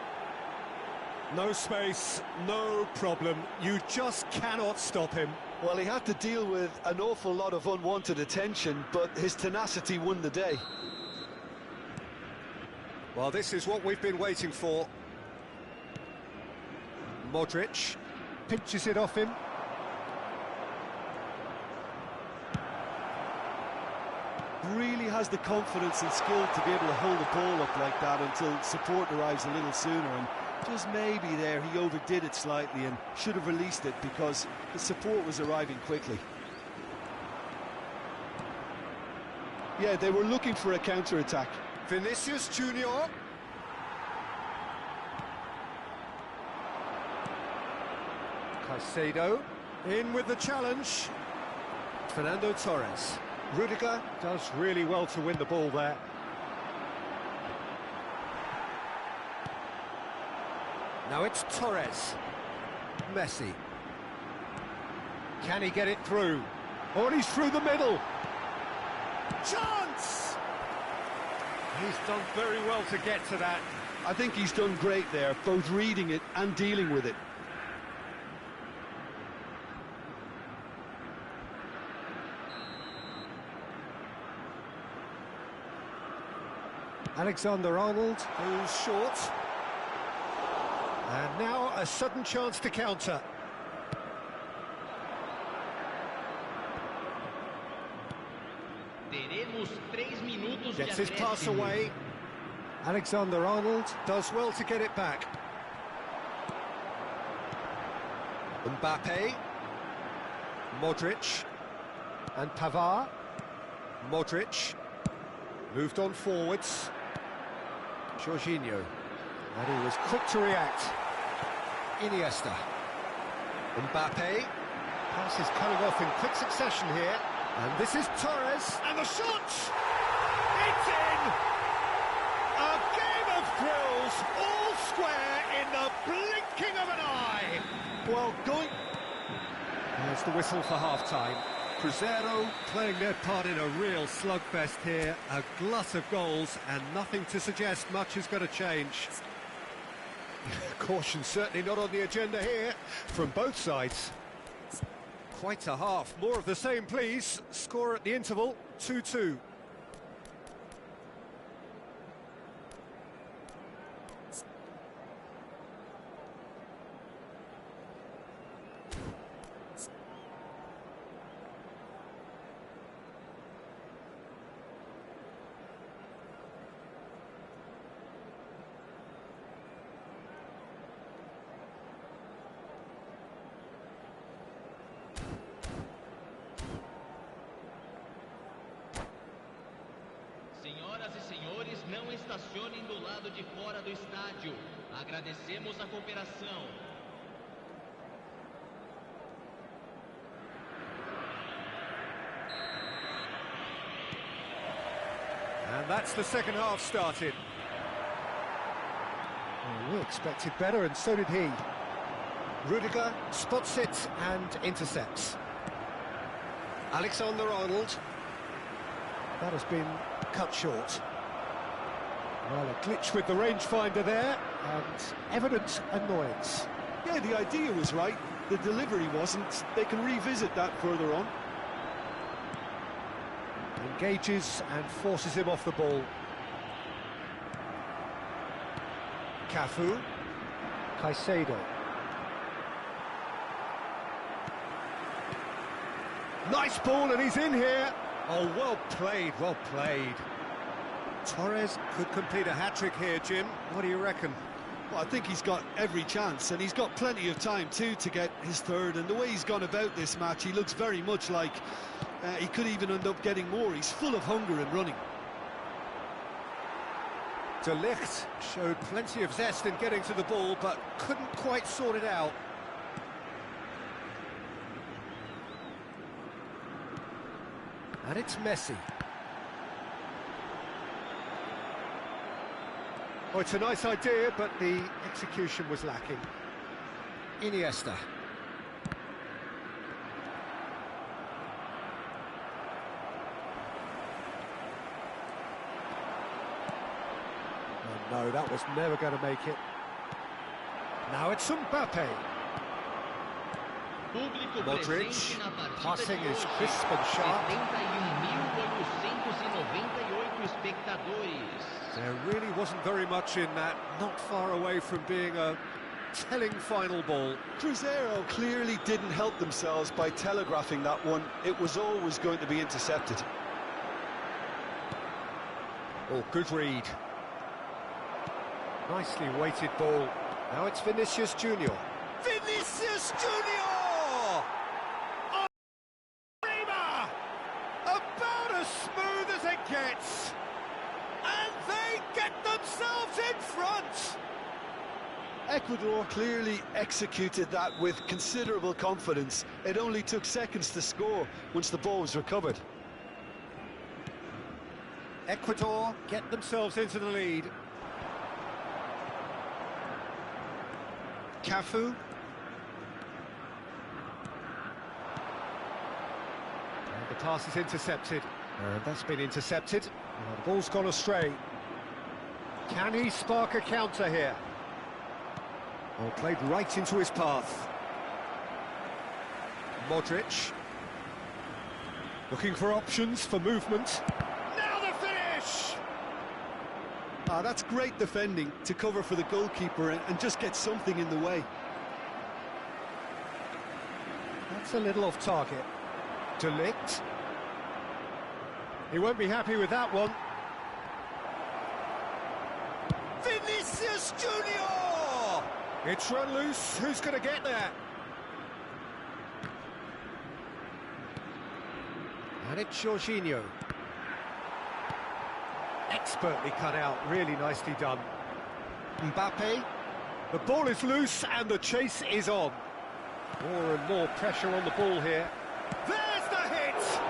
No space, no problem. You just cannot stop him.
Well, he had to deal with an awful lot of unwanted attention, but his tenacity won the day.
Well, this is what we've been waiting for. Modric pinches it off him.
Really has the confidence and skill to be able to hold the ball up like that until support arrives a little sooner, and just maybe there he overdid it slightly and should have released it because the support was arriving quickly. Yeah, they were looking for a counter-attack.
Vinicius Junior. Caicedo in with the challenge. Fernando Torres. Rudiger does really well to win the ball there. Now it's Torres. Messi. Can he get it through? Oh, and he's through the middle. Chance! He's done very well to get to that.
I think he's done great there, both reading it and dealing with it.
Alexander-Arnold goes short. And now a sudden chance to counter. Gets his pass away. Alexander-Arnold does well to get it back. Mbappe. Modric. And Pavard. Modric. Moved on forwards. Jorginho. And he was quick to react. Iniesta. Mbappe. Pass is coming off in quick succession here. And this is Torres. And the shot! It's in! A game of thrills, all square in the blinking of an eye. Well, there's the whistle for half-time. Cruzeiro playing their part in a real slugfest here. A glut of goals and nothing to suggest much is going to change. Caution certainly not on the agenda here from both sides. Quite a half. More of the same, please. Score at the interval, 2-2.
Senhoras e senhores, não estacionem do lado de fora do estádio. Agradecemos a cooperação.
And that's the second half started. Well, we expected better, and so did he. Rudiger spots it and intercepts. Alexander-Arnold. That has been cut short. Well, a glitch with the rangefinder there, and evident annoyance.
Yeah, the idea was right, the delivery wasn't. They can revisit that further on.
Engages and forces him off the ball. Cafu. Caicedo. Nice ball, and he's in here. Oh, well played, well played. Torres could complete a hat-trick here, Jim. What do you reckon?
Well, I think he's got every chance, and he's got plenty of time too to get his third. And the way he's gone about this match, he looks very much like he could even end up getting more. He's full of hunger and running.
De Ligt showed plenty of zest in getting to the ball, but couldn't quite sort it out. And it's Messi. Oh, it's a nice idea, but the execution was lacking. Iniesta. Oh, no, that was never going to make it. Now it's Mbappe. Modric. Passing is crisp and sharp. There really wasn't very much in that, not far away from being a telling final ball.
Cruzeiro clearly didn't help themselves by telegraphing that one. It was always going to be intercepted.
Oh, good read. Nicely weighted ball. Now it's Vinicius Junior. Vinicius Junior! Oh, Rima! About as smooth as it gets. And they get themselves in front.
Ecuador clearly executed that with considerable confidence. It only took seconds to score once the ball was recovered.
Ecuador get themselves into the lead. Cafu. And the pass is intercepted. And that's been intercepted. Well, the ball's gone astray. Can he spark a counter here? Well, played right into his path. Modric. Looking for options for movement. Now the finish!
That's great defending to cover for the goalkeeper and just get something in the way.
That's a little off target. De Ligt. He won't be happy with that one. Vinicius Junior! It's run loose. Who's going to get there? And it's Jorginho. Expertly cut out, really nicely done. Mbappe. The ball is loose and the chase is on. More and more pressure on the ball here. There's the hit!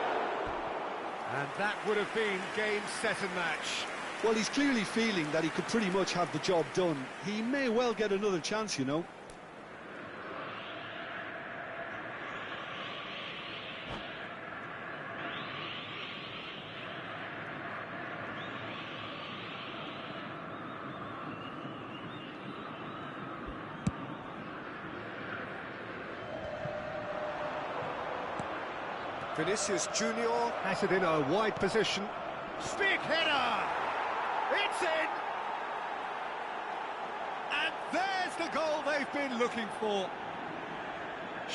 And that would have been game, set and match.
Well, he's clearly feeling that he could pretty much have the job done. He may well get another chance, you know.
Vinicius Junior has it in a wide position. Big header! It's in! And there's the goal they've been looking for.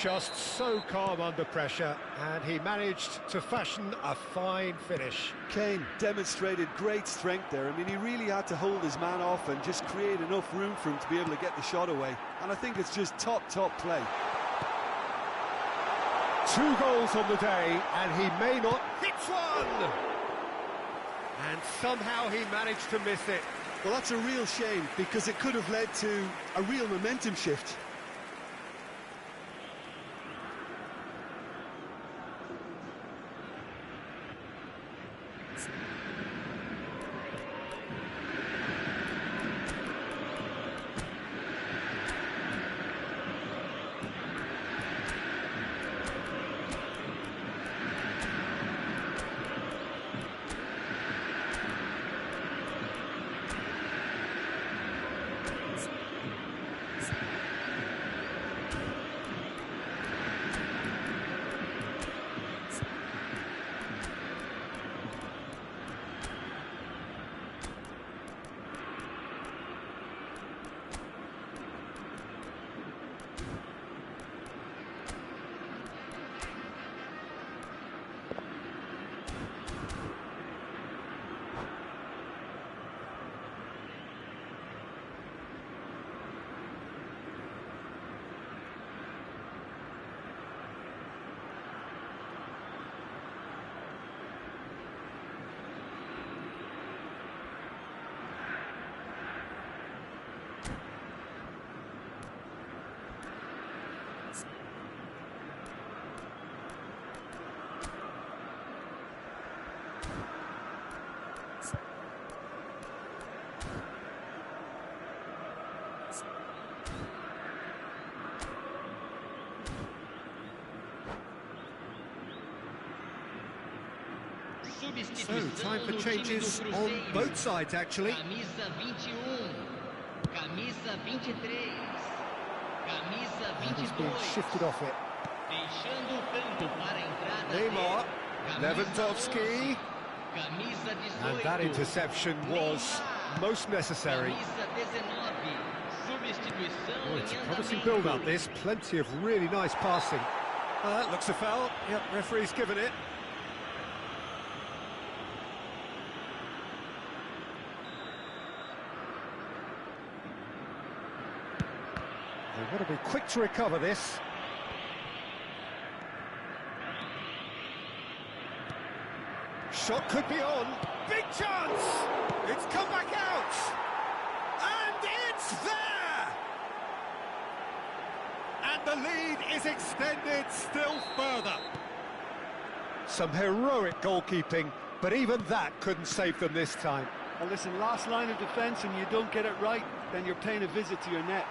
Just so calm under pressure, and he managed to fashion a fine finish.
Kane demonstrated great strength there. I mean, he really had to hold his man off and just create enough room for him to be able to get the shot away. And I think it's just top play.
2 goals on the day, and he may not hit one! And somehow he managed to miss it.
Well, that's a real shame, because it could have led to a real momentum shift.
So, time for changes on both sides, actually.
Camisa 21, camisa 23, camisa
And he's
22.
being shifted off it.
Deixando o campo para a entrada
Neymar,
dele.
Lewandowski,
Camisa 18.
and that interception was most necessary.
Camisa 19. Substituição
Oh, it's a
em
promising
andamento.
build-up, this. Plenty of really nice passing. That looks a foul. Yep, referee's given it. They've got to be quick to recover this. Shot could be on. Big chance! It's come back out! And it's there! And the lead is extended still further. Some heroic goalkeeping, but even that couldn't save them this time.
Well, listen, last line of defence and you don't get it right, then you're paying a visit to your net.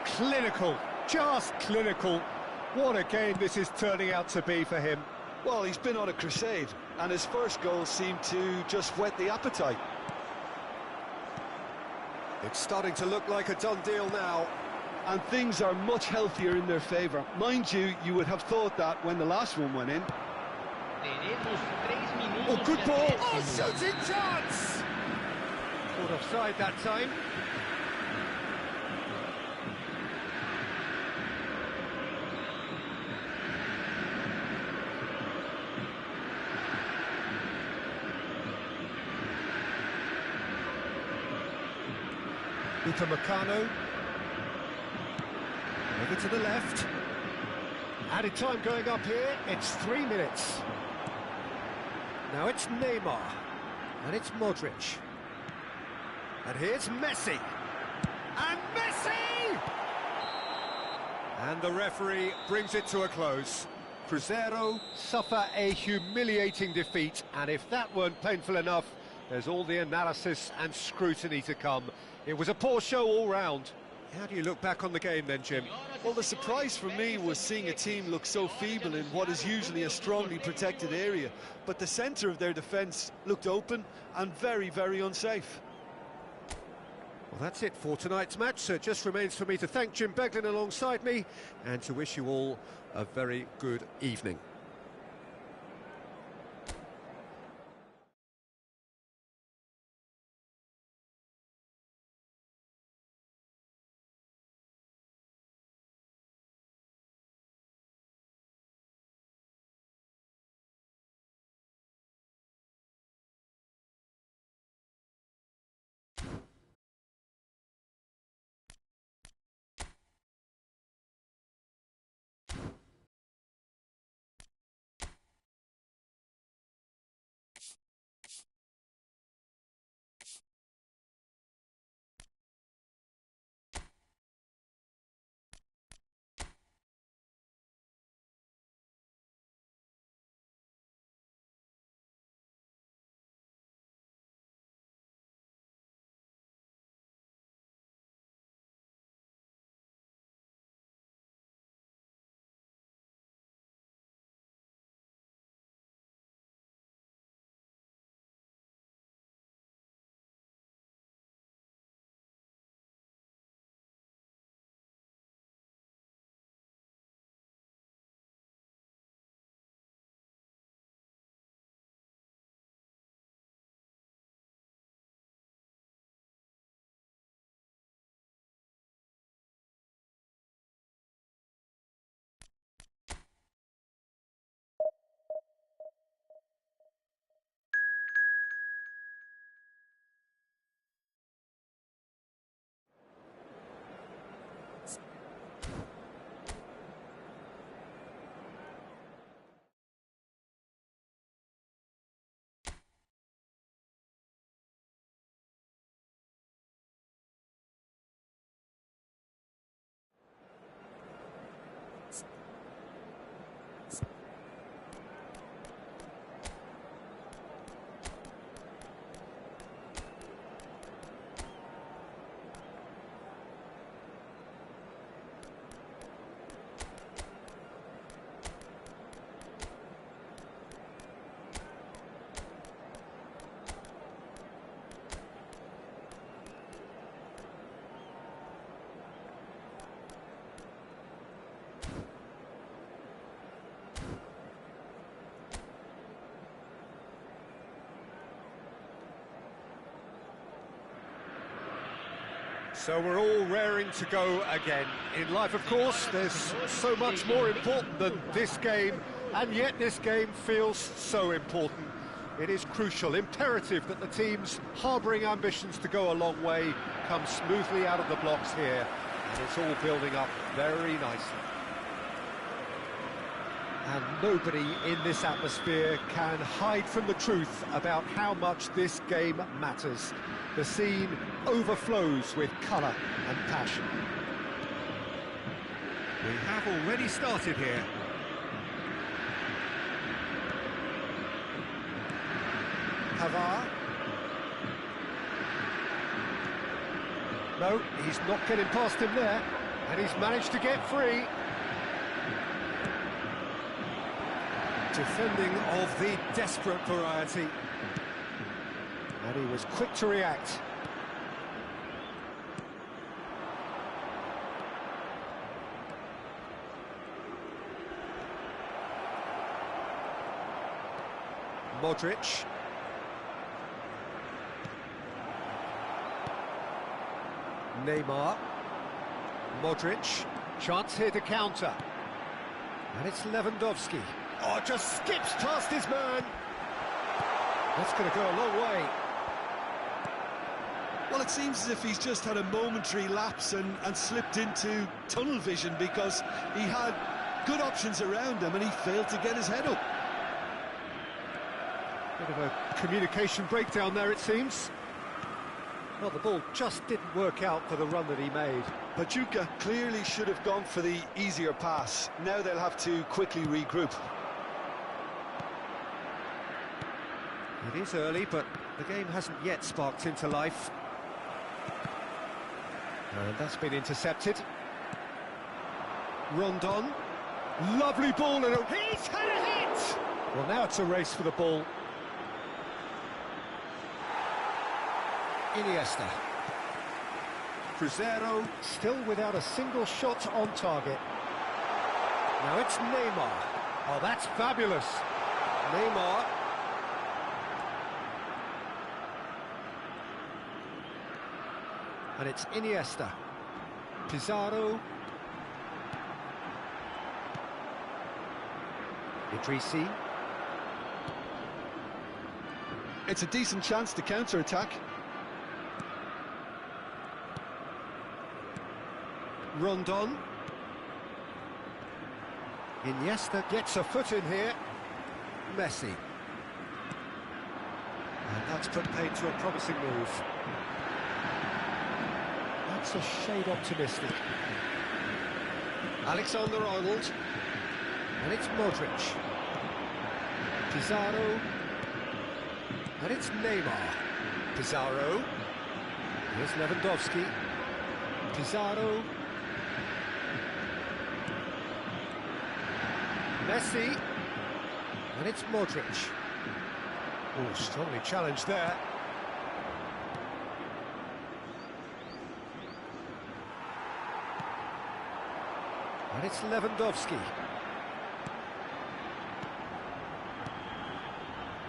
Clinical, just clinical. What a game this is turning out to be for him.
Well, he's been on a crusade, and his first goal seemed to just whet the appetite.
It's starting to look like a done deal now.
And things are much healthier in their favour. Mind you, you would have thought that when the last one went in.
Teremos 3 minutos
Oh, good
de
ball!
acréscimo.
Oh, shooting chance! Caught offside that time. Upamecano. Over to the left. Added time going up here, it's 3 minutes. Now it's Neymar, and it's Modric. And here's Messi. And Messi! And the referee brings it to a close. Cruzeiro suffer a humiliating defeat, and if that weren't painful enough, there's all the analysis and scrutiny to come. It was a poor show all round. How do you look back on the game then, Jim?
Well, the surprise for me was seeing a team look so feeble in what is usually a strongly protected area. But the centre of their defence looked open and very, very unsafe.
Well, that's it for tonight's match, so it just remains for me to thank Jim Beglin alongside me and to wish you all a very good evening. So we're all raring to go again. In life, of course, there's so much more important than this game, and yet this game feels so important. It is crucial, imperative that the teams harbouring ambitions to go a long way come smoothly out of the blocks here, and it's all building up very nicely. And nobody in this atmosphere can hide from the truth about how much this game matters. The scene overflows with colour and passion. We have already started here. Pavard. No, he's not getting past him there, and he's managed to get free. Defending of the desperate variety. And he was quick to react. Modric. Neymar. Modric. Chance here to counter. And it's Lewandowski. Oh, just skips past his man. That's going to go a long way.
Well, it seems as if he's just had a momentary lapse and slipped into tunnel vision, because he had good options around him and he failed to get his head up.
Bit of a communication breakdown there, it seems. Well, the ball just didn't work out for the run that he made.
Pachuca clearly should have gone for the easier pass. Now they'll have to quickly regroup.
It is early, but the game hasn't yet sparked into life. And that's been intercepted. Rondon. Lovely ball, and he's had a hit! Well, now it's a race for the ball. Iniesta. Cruzeiro still without a single shot on target. Now it's Neymar. Oh, that's fabulous. Neymar. And it's Iniesta. Pizarro. Idrissi.
It's a decent chance to counter-attack.
Rondon. Iniesta gets a foot in here. Messi. And that's put paid to a promising move. That's a shade optimistic. Alexander-Arnold. And it's Modric. Pizarro. And it's Neymar. Pizarro. Here's Lewandowski. Pizarro. Messi. And it's Modric. Oh, strongly challenged there. And it's Lewandowski.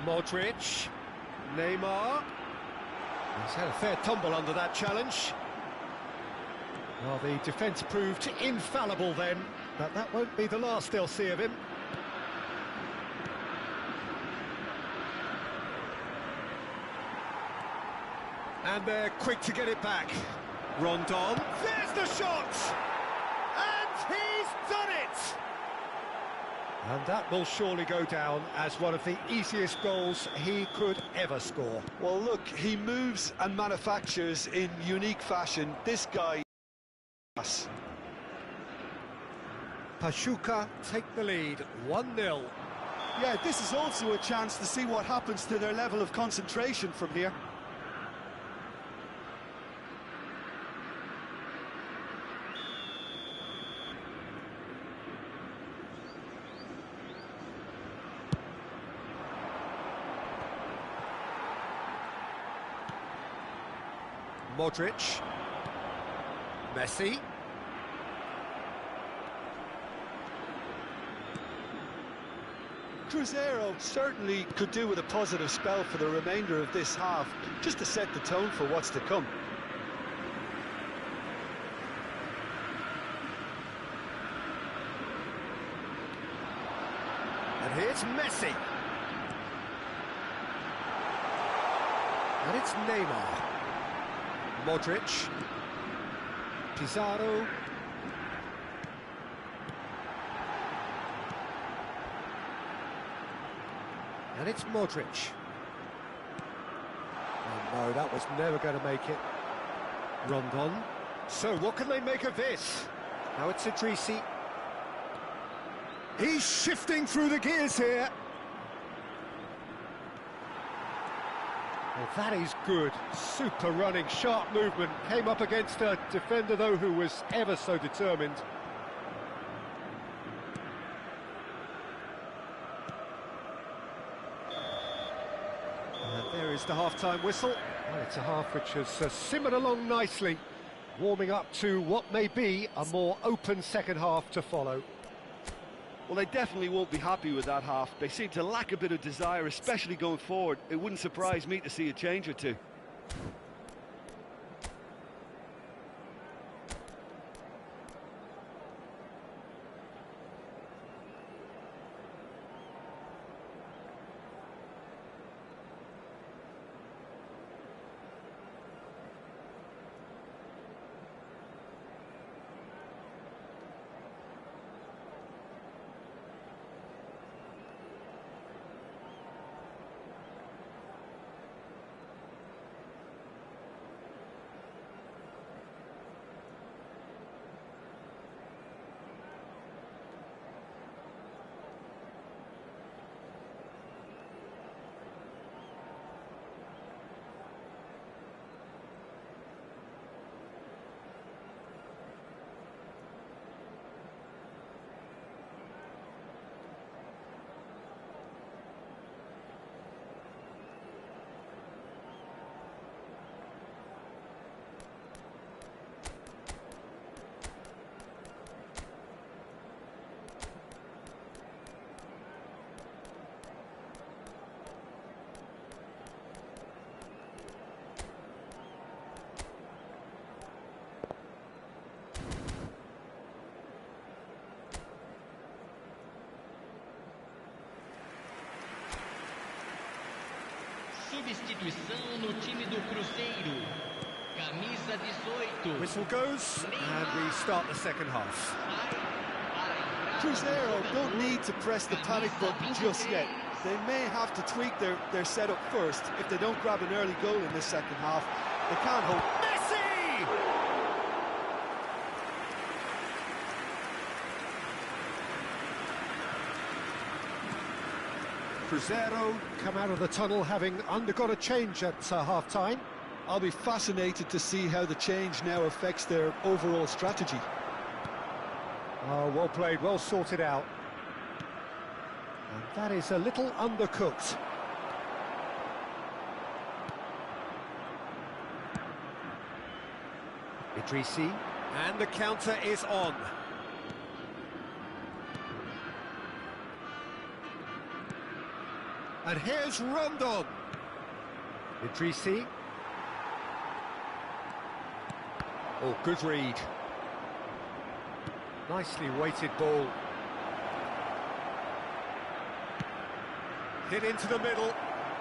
Modric. Neymar. He's had a fair tumble under that challenge. Well, the defence proved infallible then, but that won't be the last they'll see of him. And they're quick to get it back. Rondon. There's the shot! And he's done it! And that will surely go down as one of the easiest goals he could ever score.
Well, look, he moves and manufactures in unique fashion. This guy...
Pachuca take the lead, 1-0.
Yeah, this is also a chance to see what happens to their level of concentration from here.
Modric. Messi.
Cruzeiro certainly could do with a positive spell for the remainder of this half, just to set the tone for what's to come.
And here's Messi. And it's Neymar. Modric. Pizarro. And it's Modric. Oh no, that was never going to make it. Rondon. So what can they make of this? Now it's Idrissi. He's shifting through the gears here. Well, that is good. Super running, sharp movement. Came up against a defender, though, who was ever so determined. And there is the half-time whistle. Well, it's a half which has simmered along nicely, warming up to what may be a more open second half to follow.
Well, they definitely won't be happy with that half. They seem to lack a bit of desire, especially going forward. It wouldn't surprise me to see a change or two.
Substituição no time do Cruzeiro. Camisa 18.
Whistle goes, and we start the second half.
Cruzeiro don't need to press the panic button just yet. They may have to tweak their setup first. If they don't grab an early goal in this second half, they can't hope.
Messi! Cruzeiro come out of the tunnel having undergone a change at half-time.
I'll be fascinated to see how the change now affects their overall strategy.
Oh, well played, well sorted out. And that is a little undercooked. Idrissi, and the counter is on. And here's Rondon. Idrissi. Oh, good read. Nicely weighted ball. Hit into the middle.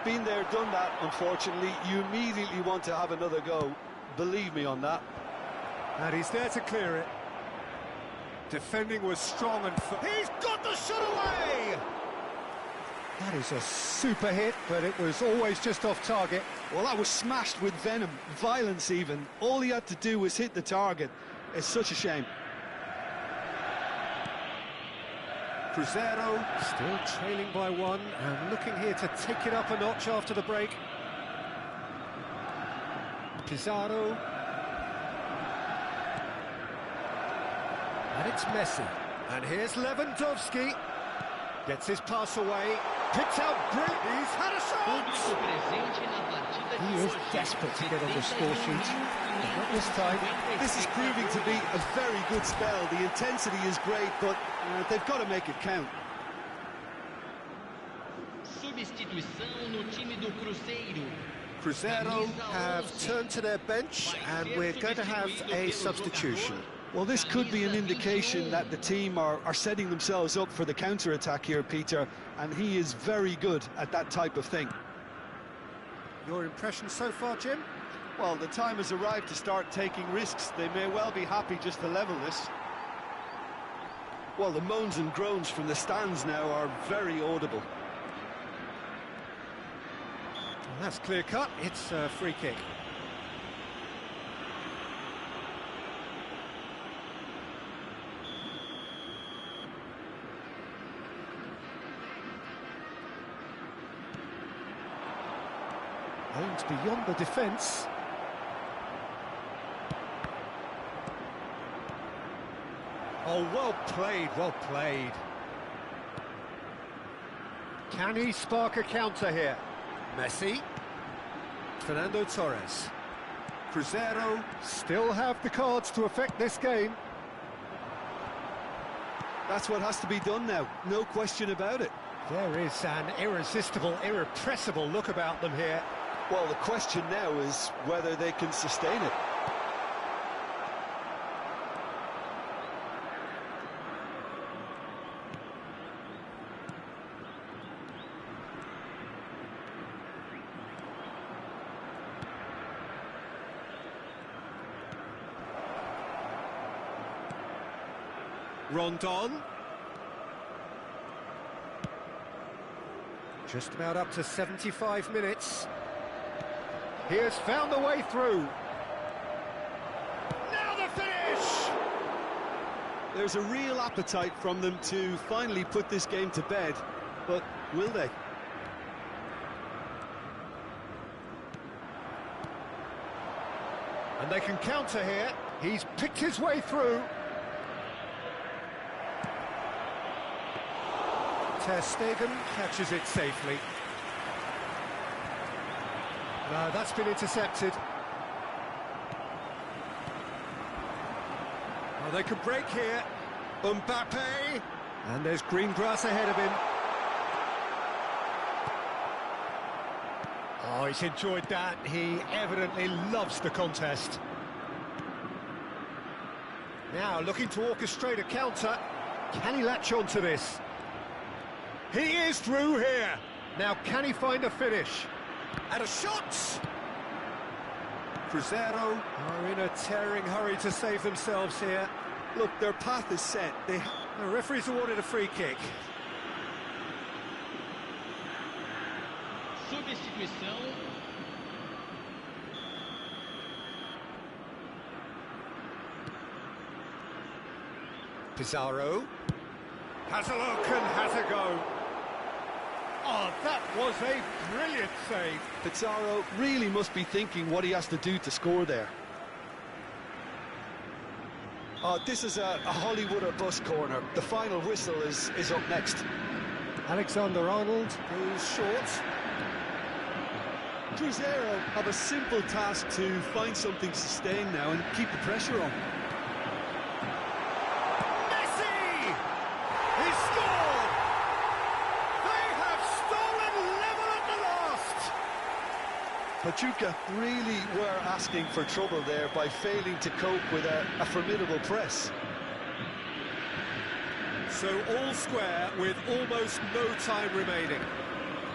Been there, done that, unfortunately. You immediately want to have another go. Believe me on that.
And he's there to clear it. Defending was strong and... He's got the shot away! That is a super hit, but it was always just off target.
Well, that was smashed with venom, violence even. All he had to do was hit the target. It's such a shame.
Cruzeiro still trailing by one and looking here to take it up a notch after the break. Pizarro. And it's Messi. And here's Lewandowski. Gets his pass away. Picks out brilliant. He's had a shot! He is desperate to get on the score sheet. But not this time.
This is proving to be a very good spell. The intensity is great, but they've got to make it count.
Substituição no time do Cruzeiro.
Cruzeiro have turned to their bench, and we're going to have a substitution.
Well, this could be an indication that the team are setting themselves up for the counter-attack here, Peter, and he is very good at that type of thing.
Your impression so far, Jim?
Well, the time has arrived to start taking risks. They may well be happy just to level this. Well, the moans and groans from the stands now are very audible.
Well, that's clear-cut. It's a free kick. Aimed beyond the defence. Oh, well played, well played. Can he spark a counter here? Messi. Fernando Torres. Cruzeiro still have the cards to affect this game.
That's what has to be done now, no question about it.
There is an irresistible, irrepressible look about them here.
Well, the question now is whether they can sustain it.
Rondon. Just about up to 75 minutes. He has found a way through. Now the finish!
There's a real appetite from them to finally put this game to bed, but will they?
And they can counter here. He's picked his way through. Ter Stegen catches it safely. No, that's been intercepted. Oh, they could break here. Mbappe. And there's green grass ahead of him. Oh, he's enjoyed that. He evidently loves the contest. Now, looking to orchestrate a counter. Can he latch on to this? He is through here. Now, can he find a finish? And a shot! Cruzeiro are in a tearing hurry to save themselves here.
Look, their path is set.
The referee's awarded a free kick.
Substituição.
Pizarro has a look and has a go. Oh, that was a brilliant save.
Pizarro really must be thinking what he has to do to score there. Oh, this is a Hollywood or bust corner. The final whistle is up next.
Alexander-Arnold goes short.
Cruzeiro have a simple task to find something sustained now and keep the pressure on.
Messi! He scored! They have stolen level at the last!
Pachuca really were asking for trouble there by failing to cope with a formidable press.
So all square with almost no time remaining.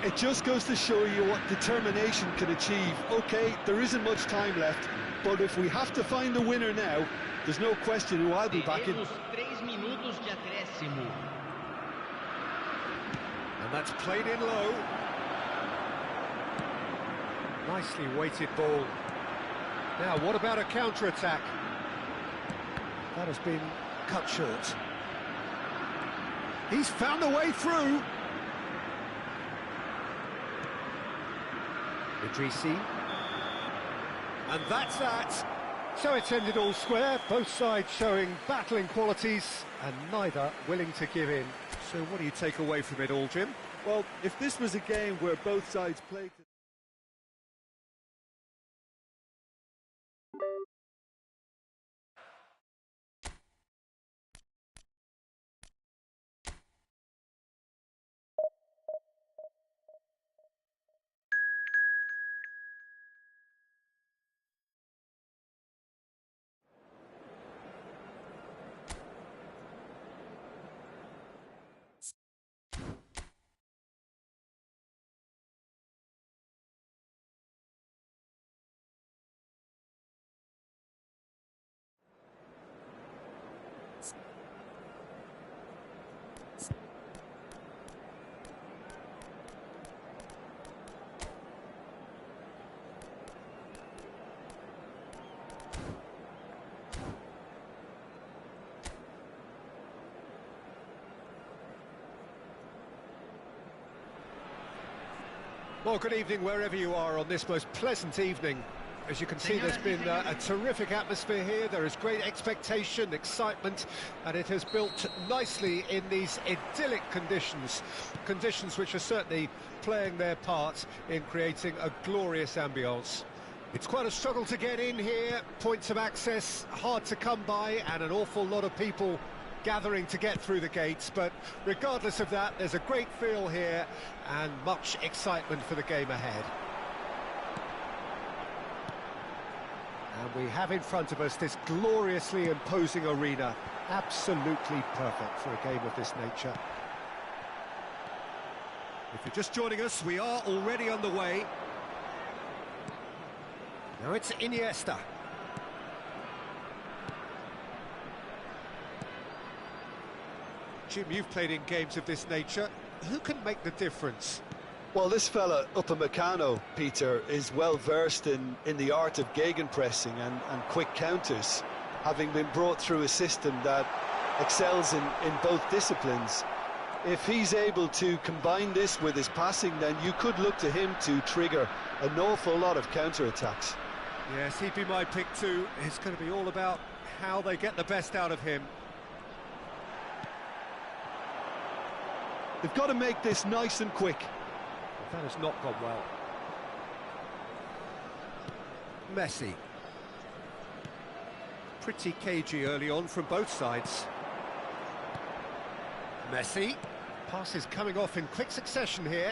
It just goes to show you what determination can achieve. Okay, there isn't much time left, but if we have to find the winner now, there's no question who I'll be backing.
Teremos 3 minutos de acréscimo.
And that's played in low. Nicely weighted ball. Now, what about a counter-attack? That has been cut short. He's found a way through. Idrissi. And that's that. So it's ended all square, both sides showing battling qualities and neither willing to give in. So what do you take away from it all, Jim?
Well, if this was a game where both sides played...
Well, good evening wherever you are on this most pleasant evening. As you can see, there's been a terrific atmosphere here. There is great expectation, excitement, and it has built nicely in these idyllic conditions. Conditions which are certainly playing their part in creating a glorious ambience. It's quite a struggle to get in here, points of access hard to come by, and an awful lot of people gathering to get through the gates, but regardless of that, there's a great feel here and much excitement for the game ahead. And we have in front of us this gloriously imposing arena, absolutely perfect for a game of this nature. If you're just joining us, we are already underway. Now it's Iniesta. Jim, you've played in games of this nature. Who can make the difference?
Well, this fella, Upamecano, Peter, is well versed in the art of gegenpressing and quick counters, having been brought through a system that excels in both disciplines. If he's able to combine this with his passing, then you could look to him to trigger an awful lot of counter-attacks.
Yes, he'd be my pick too. It's going to be all about how they get the best out of him.
They've got to make this nice and quick.
That has not gone well. Messi. Pretty cagey early on from both sides. Messi. Passes coming off in quick succession here.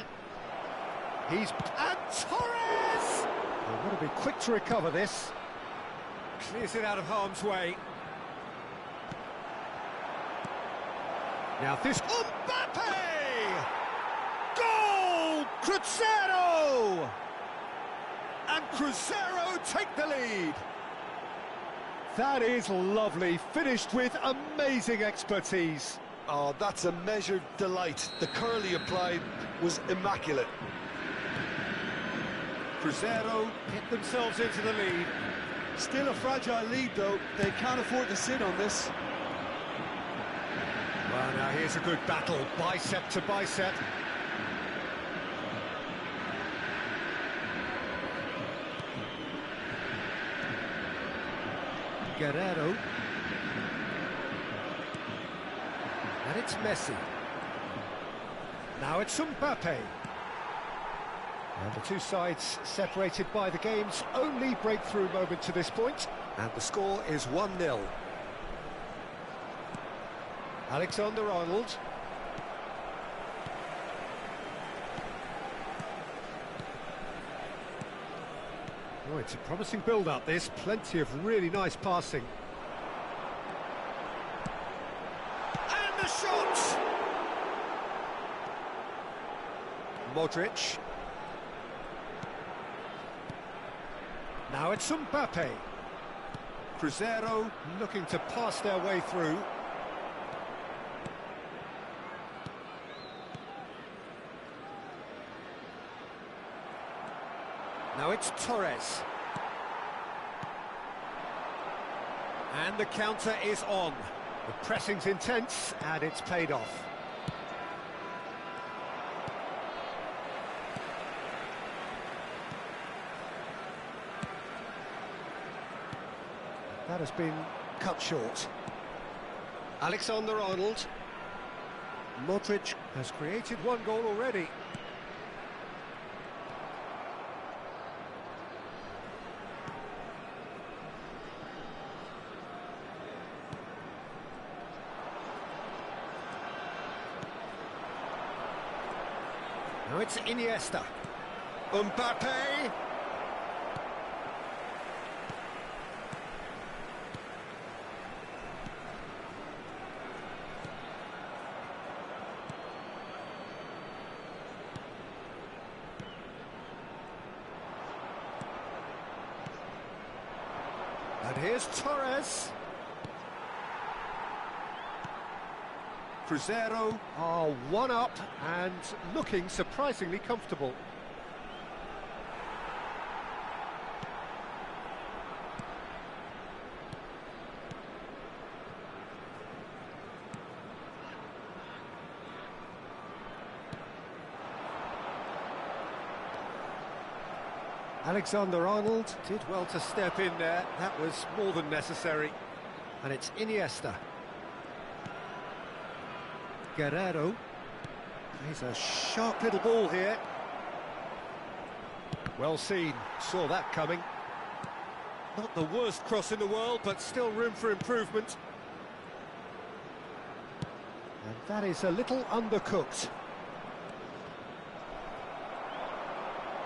And Torres! They've got to be quick to recover this. Clears it out of harm's way. Now this... Mbappe! Goal! Cruzeiro! And Cruzeiro take the lead. That is lovely, finished with amazing expertise.
Oh, that's a measured delight. The curl he applied was immaculate.
Cruzeiro get themselves into the lead.
Still a fragile lead, though. They can't afford to sit on this.
Well, now here's a good battle, bicep to bicep. Guerrero. And it's Messi. Now it's Mbappe. And the two sides separated by the game's only breakthrough moment to this point. And the score is 1-0. Alexander-Arnold. Oh, it's a promising build-up, this. Plenty of really nice passing. And the shot! Modric. Now it's Mbappe. Cruzeiro looking to pass their way through. Now it's Torres. And the counter is on. The pressing's intense, and it's paid off. That has been cut short. Alexander-Arnold. Modric has created one goal already. Now it's Iniesta. Mbappe. And here's Torres. Cruzeiro are one up and looking surprisingly comfortable. Alexander-Arnold did well to step in there. That was more than necessary. And it's Iniesta. Guerrero. He's a sharp little ball here. Well seen, saw that coming. Not the worst cross in the world, but still room for improvement. And that is a little undercooked.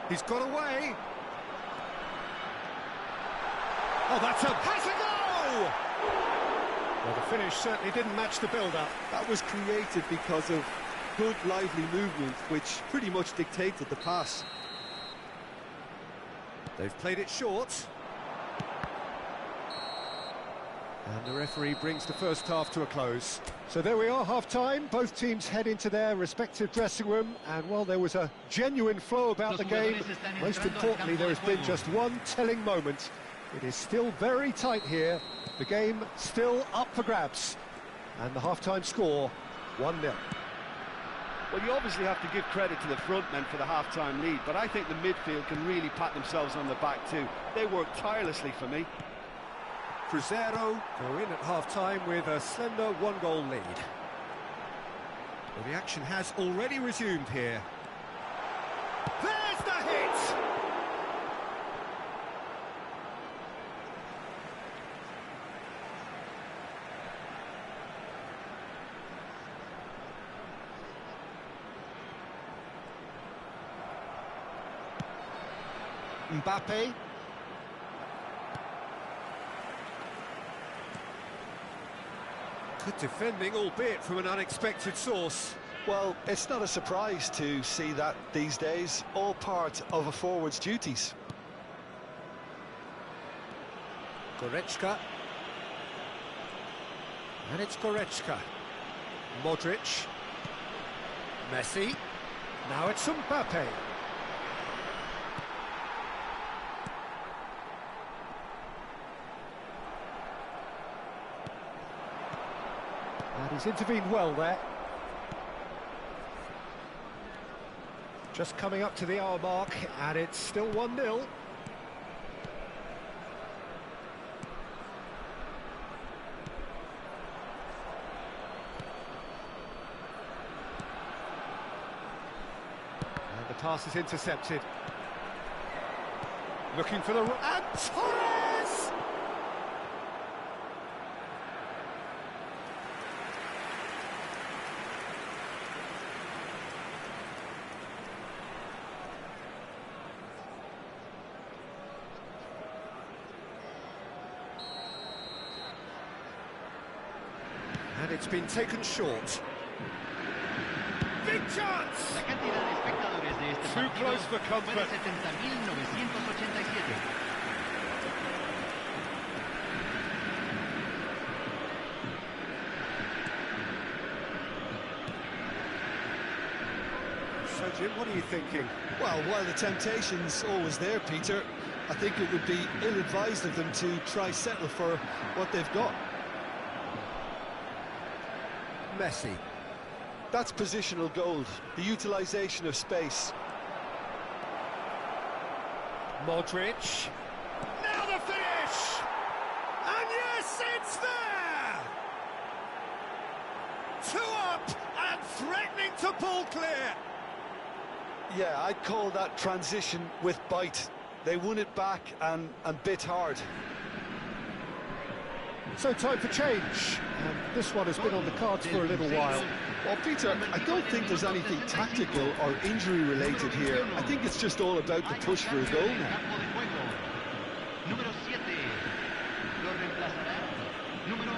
He's got away. Oh, that's has a go! Well, the finish certainly didn't match the build-up.
That was created because of good, lively movement, which pretty much dictated the pass.
They've played it short. And the referee brings the first half to a close. So there we are, half-time. Both teams head into their respective dressing room. And while there was a genuine flow about the game, most importantly, there has been just one telling moment. It is still very tight here. The game still up for grabs. And the half-time score, 1-0.
Well, you obviously have to give credit to the front men for the half-time lead, but I think the midfield can really pat themselves on the back too. They work tirelessly for me.
Cruzeiro go in at half-time with a slender one-goal lead. Well, the action has already resumed here. There's the hit! Mbappe. Good defending, albeit from an unexpected source.
Well, it's not a surprise to see that these days, all part of a forward's duties.
Goretzka. And it's Goretzka. Modric. Messi. Now it's Mbappe. And he's intervened well there. Just coming up to the hour mark, and it's still 1-0. And the pass is intercepted. Looking for the... And Torres! And it's been taken short. Big chance!
La cantidad de espectadores de este
Too
partido
close for
fue de
comfort.
70.987.
So, Jim, what are you thinking?
Well, while the temptation's always there, Peter, I think it would be ill-advised of them to try settle for what they've got.
Messi.
That's positional gold, the utilisation of space.
Modric. Now the finish! And yes, it's there! 2 up and threatening to pull clear.
Yeah, I'd call that transition with bite. They won it back and bit hard.
So time for change. And this one has been on the cards for a little while.
Well, Peter, I don't think there's anything tactical or injury-related here. I think it's just all about the push for a goal now.
Número 7. Lo reemplazará. Número 8.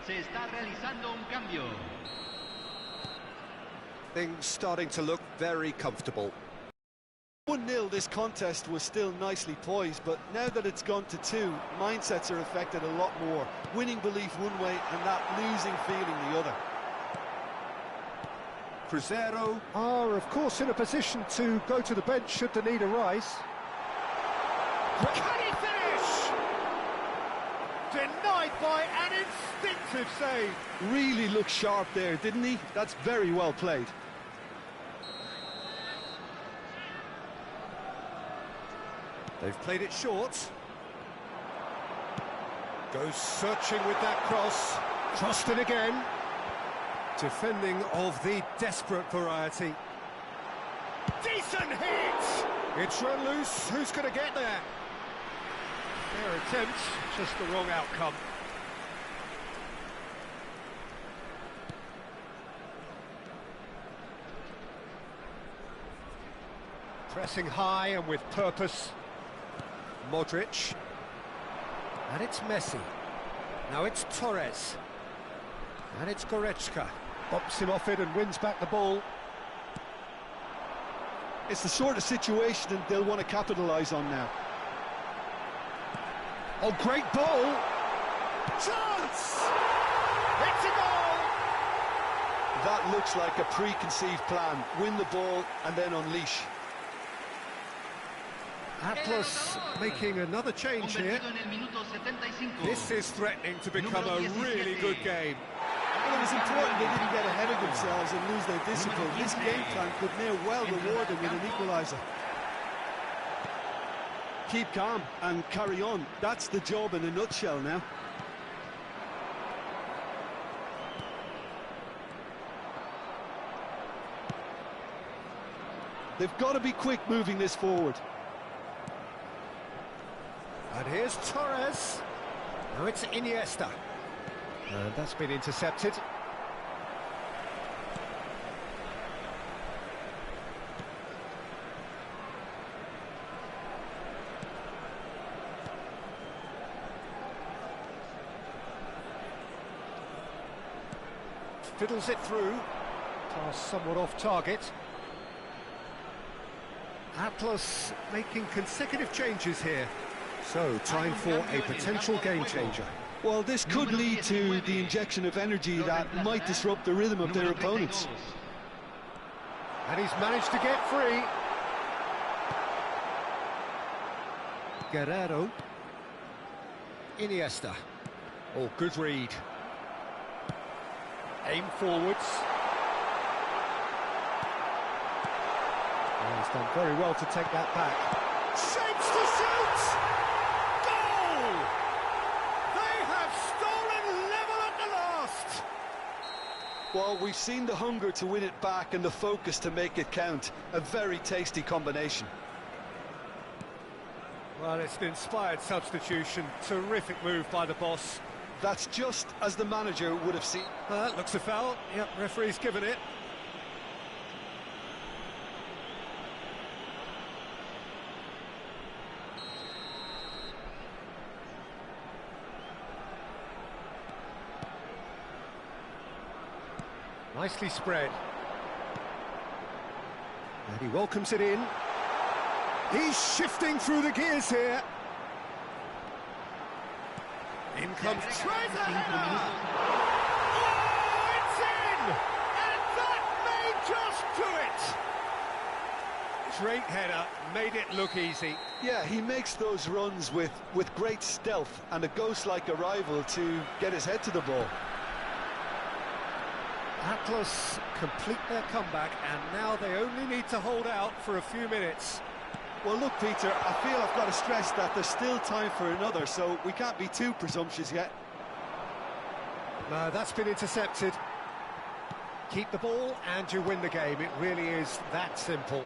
Se está realizando un cambio.
Things starting to look very comfortable.
1-0, this contest was still nicely poised, but now that it's gone to 2, mindsets are affected a lot more. Winning belief one way and that losing feeling the other.
Cruzeiro are, of course, in a position to go to the bench should the need arise. Can he finish? Denied by an instinctive save.
Really looked sharp there, didn't he? That's very well played.
They've played it short. Goes searching with that cross. Crossed it again. Defending of the desperate variety. Decent hit! It's run loose. Who's going to get there? Fair attempt, just the wrong outcome. Pressing high and with purpose. Modric. And it's Messi. Now it's Torres. And it's Goretzka. Bops him off it and wins back the ball.
It's the sort of situation that they'll want to capitalise on now.
Oh, great ball! Chance! It's a goal!
That looks like a preconceived plan. Win the ball and then unleash.
Atlas making another change here. This is threatening to become a really good game.
Well, it was important they didn't get ahead of themselves and lose their discipline. This game plan could now well reward them with an equaliser. Keep calm and carry on. That's the job in a nutshell now. They've got to be quick moving this forward.
And here's Torres. Now it's Iniesta. And that's been intercepted. Fiddles it through. Pass somewhat off target. Atlas making consecutive changes here. So, time for a potential game changer.
Well, this could lead to the injection of energy that might disrupt the rhythm of their opponents.
And he's managed to get free. Guerrero. Iniesta. Oh, good read. Aim forwards. Oh, he's done very well to take that back. Shapes to shoot! Goal! They have stolen level at the last!
Well, we've seen the hunger to win it back and the focus to make it count. A very tasty combination.
Well, it's an inspired substitution. Terrific move by the boss.
That's just as the manager would have seen.
Looks a foul. Yep, referee's given it. Nicely spread. And he welcomes it in. He's shifting through the gears here. In comes Trezeguet! Oh, it's in! And that may just do it! Great header, made it look easy.
Yeah, he makes those runs with great stealth and a ghost-like arrival to get his head to the ball.
Atlas complete their comeback, and now they only need to hold out for a few minutes.
Well, look, Peter, I feel I've got to stress that there's still time for another, so we can't be too presumptuous yet.
No, that's been intercepted. Keep the ball and you win the game. It really is that simple.